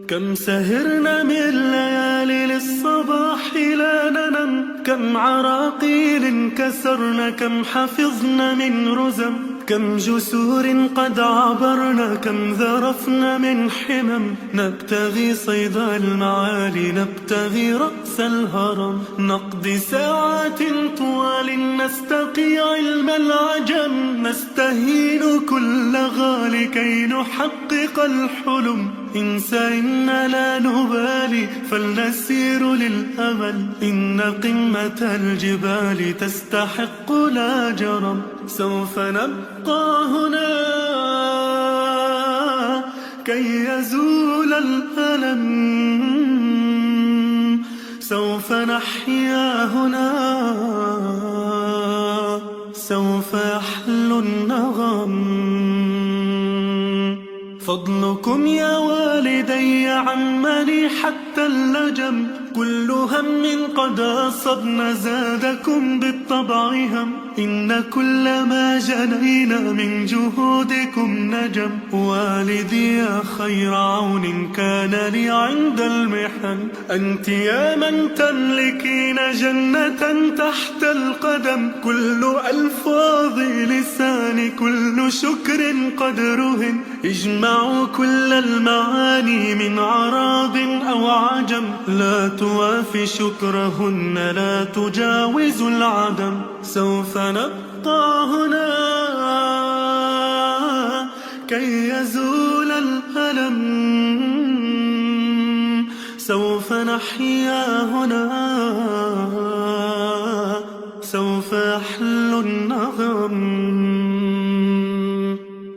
كم سهرنا من ليالي للصباح لا ننم، كم عراقيل كسرنا، كم حفظنا من رزم. كم جسور قد عبرنا، كم ذرفنا من حمم. نبتغي صيد المعالي، نبتغي رأس الهرم. نقضي ساعات طوال نستقي علم العجم، نستهين كل غالي كي نحقق الحلم. إن سئمنا لا نبالي فلنسير للأمل، إن قمة الجبال تستحق لا جرم. سوف نبقى هنا كي يزول الألم، سوف نحيا هنا، سوف يحلو النغم. فضلكم يا والدي عمني حتى اللجم، كل هم قد أصبنا زادكم بالطبع هم. إن كل ما جنينا من جهودكم نجم. والدي يا خير عون كان لي عند المحن، أنت يا من تملكين جنة تحت القدم. كل ألفاظ لساني كل شكر قد رهن، اجمعوا كل المعاني من عرب أو عجم. لا توافي شكرهن لا تجاوز العدم. سوف نبقى هنا كي يزول الألم، سوف نحيا هنا، سوف يحلو النغم.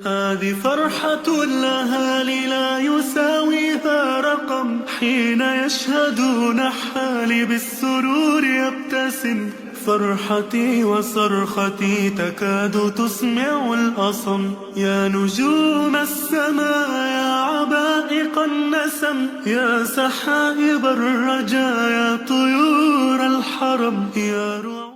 هذه فرحة الأهالي لا يساويها رقم، حين يشهدون حالي بالسرور يبتسم. فرحتي وصرختي تكاد تسمع الأصم. يا نجوم السماء يا عبائق النسم، يا سحائب الرجا يا طيور الحرم، يا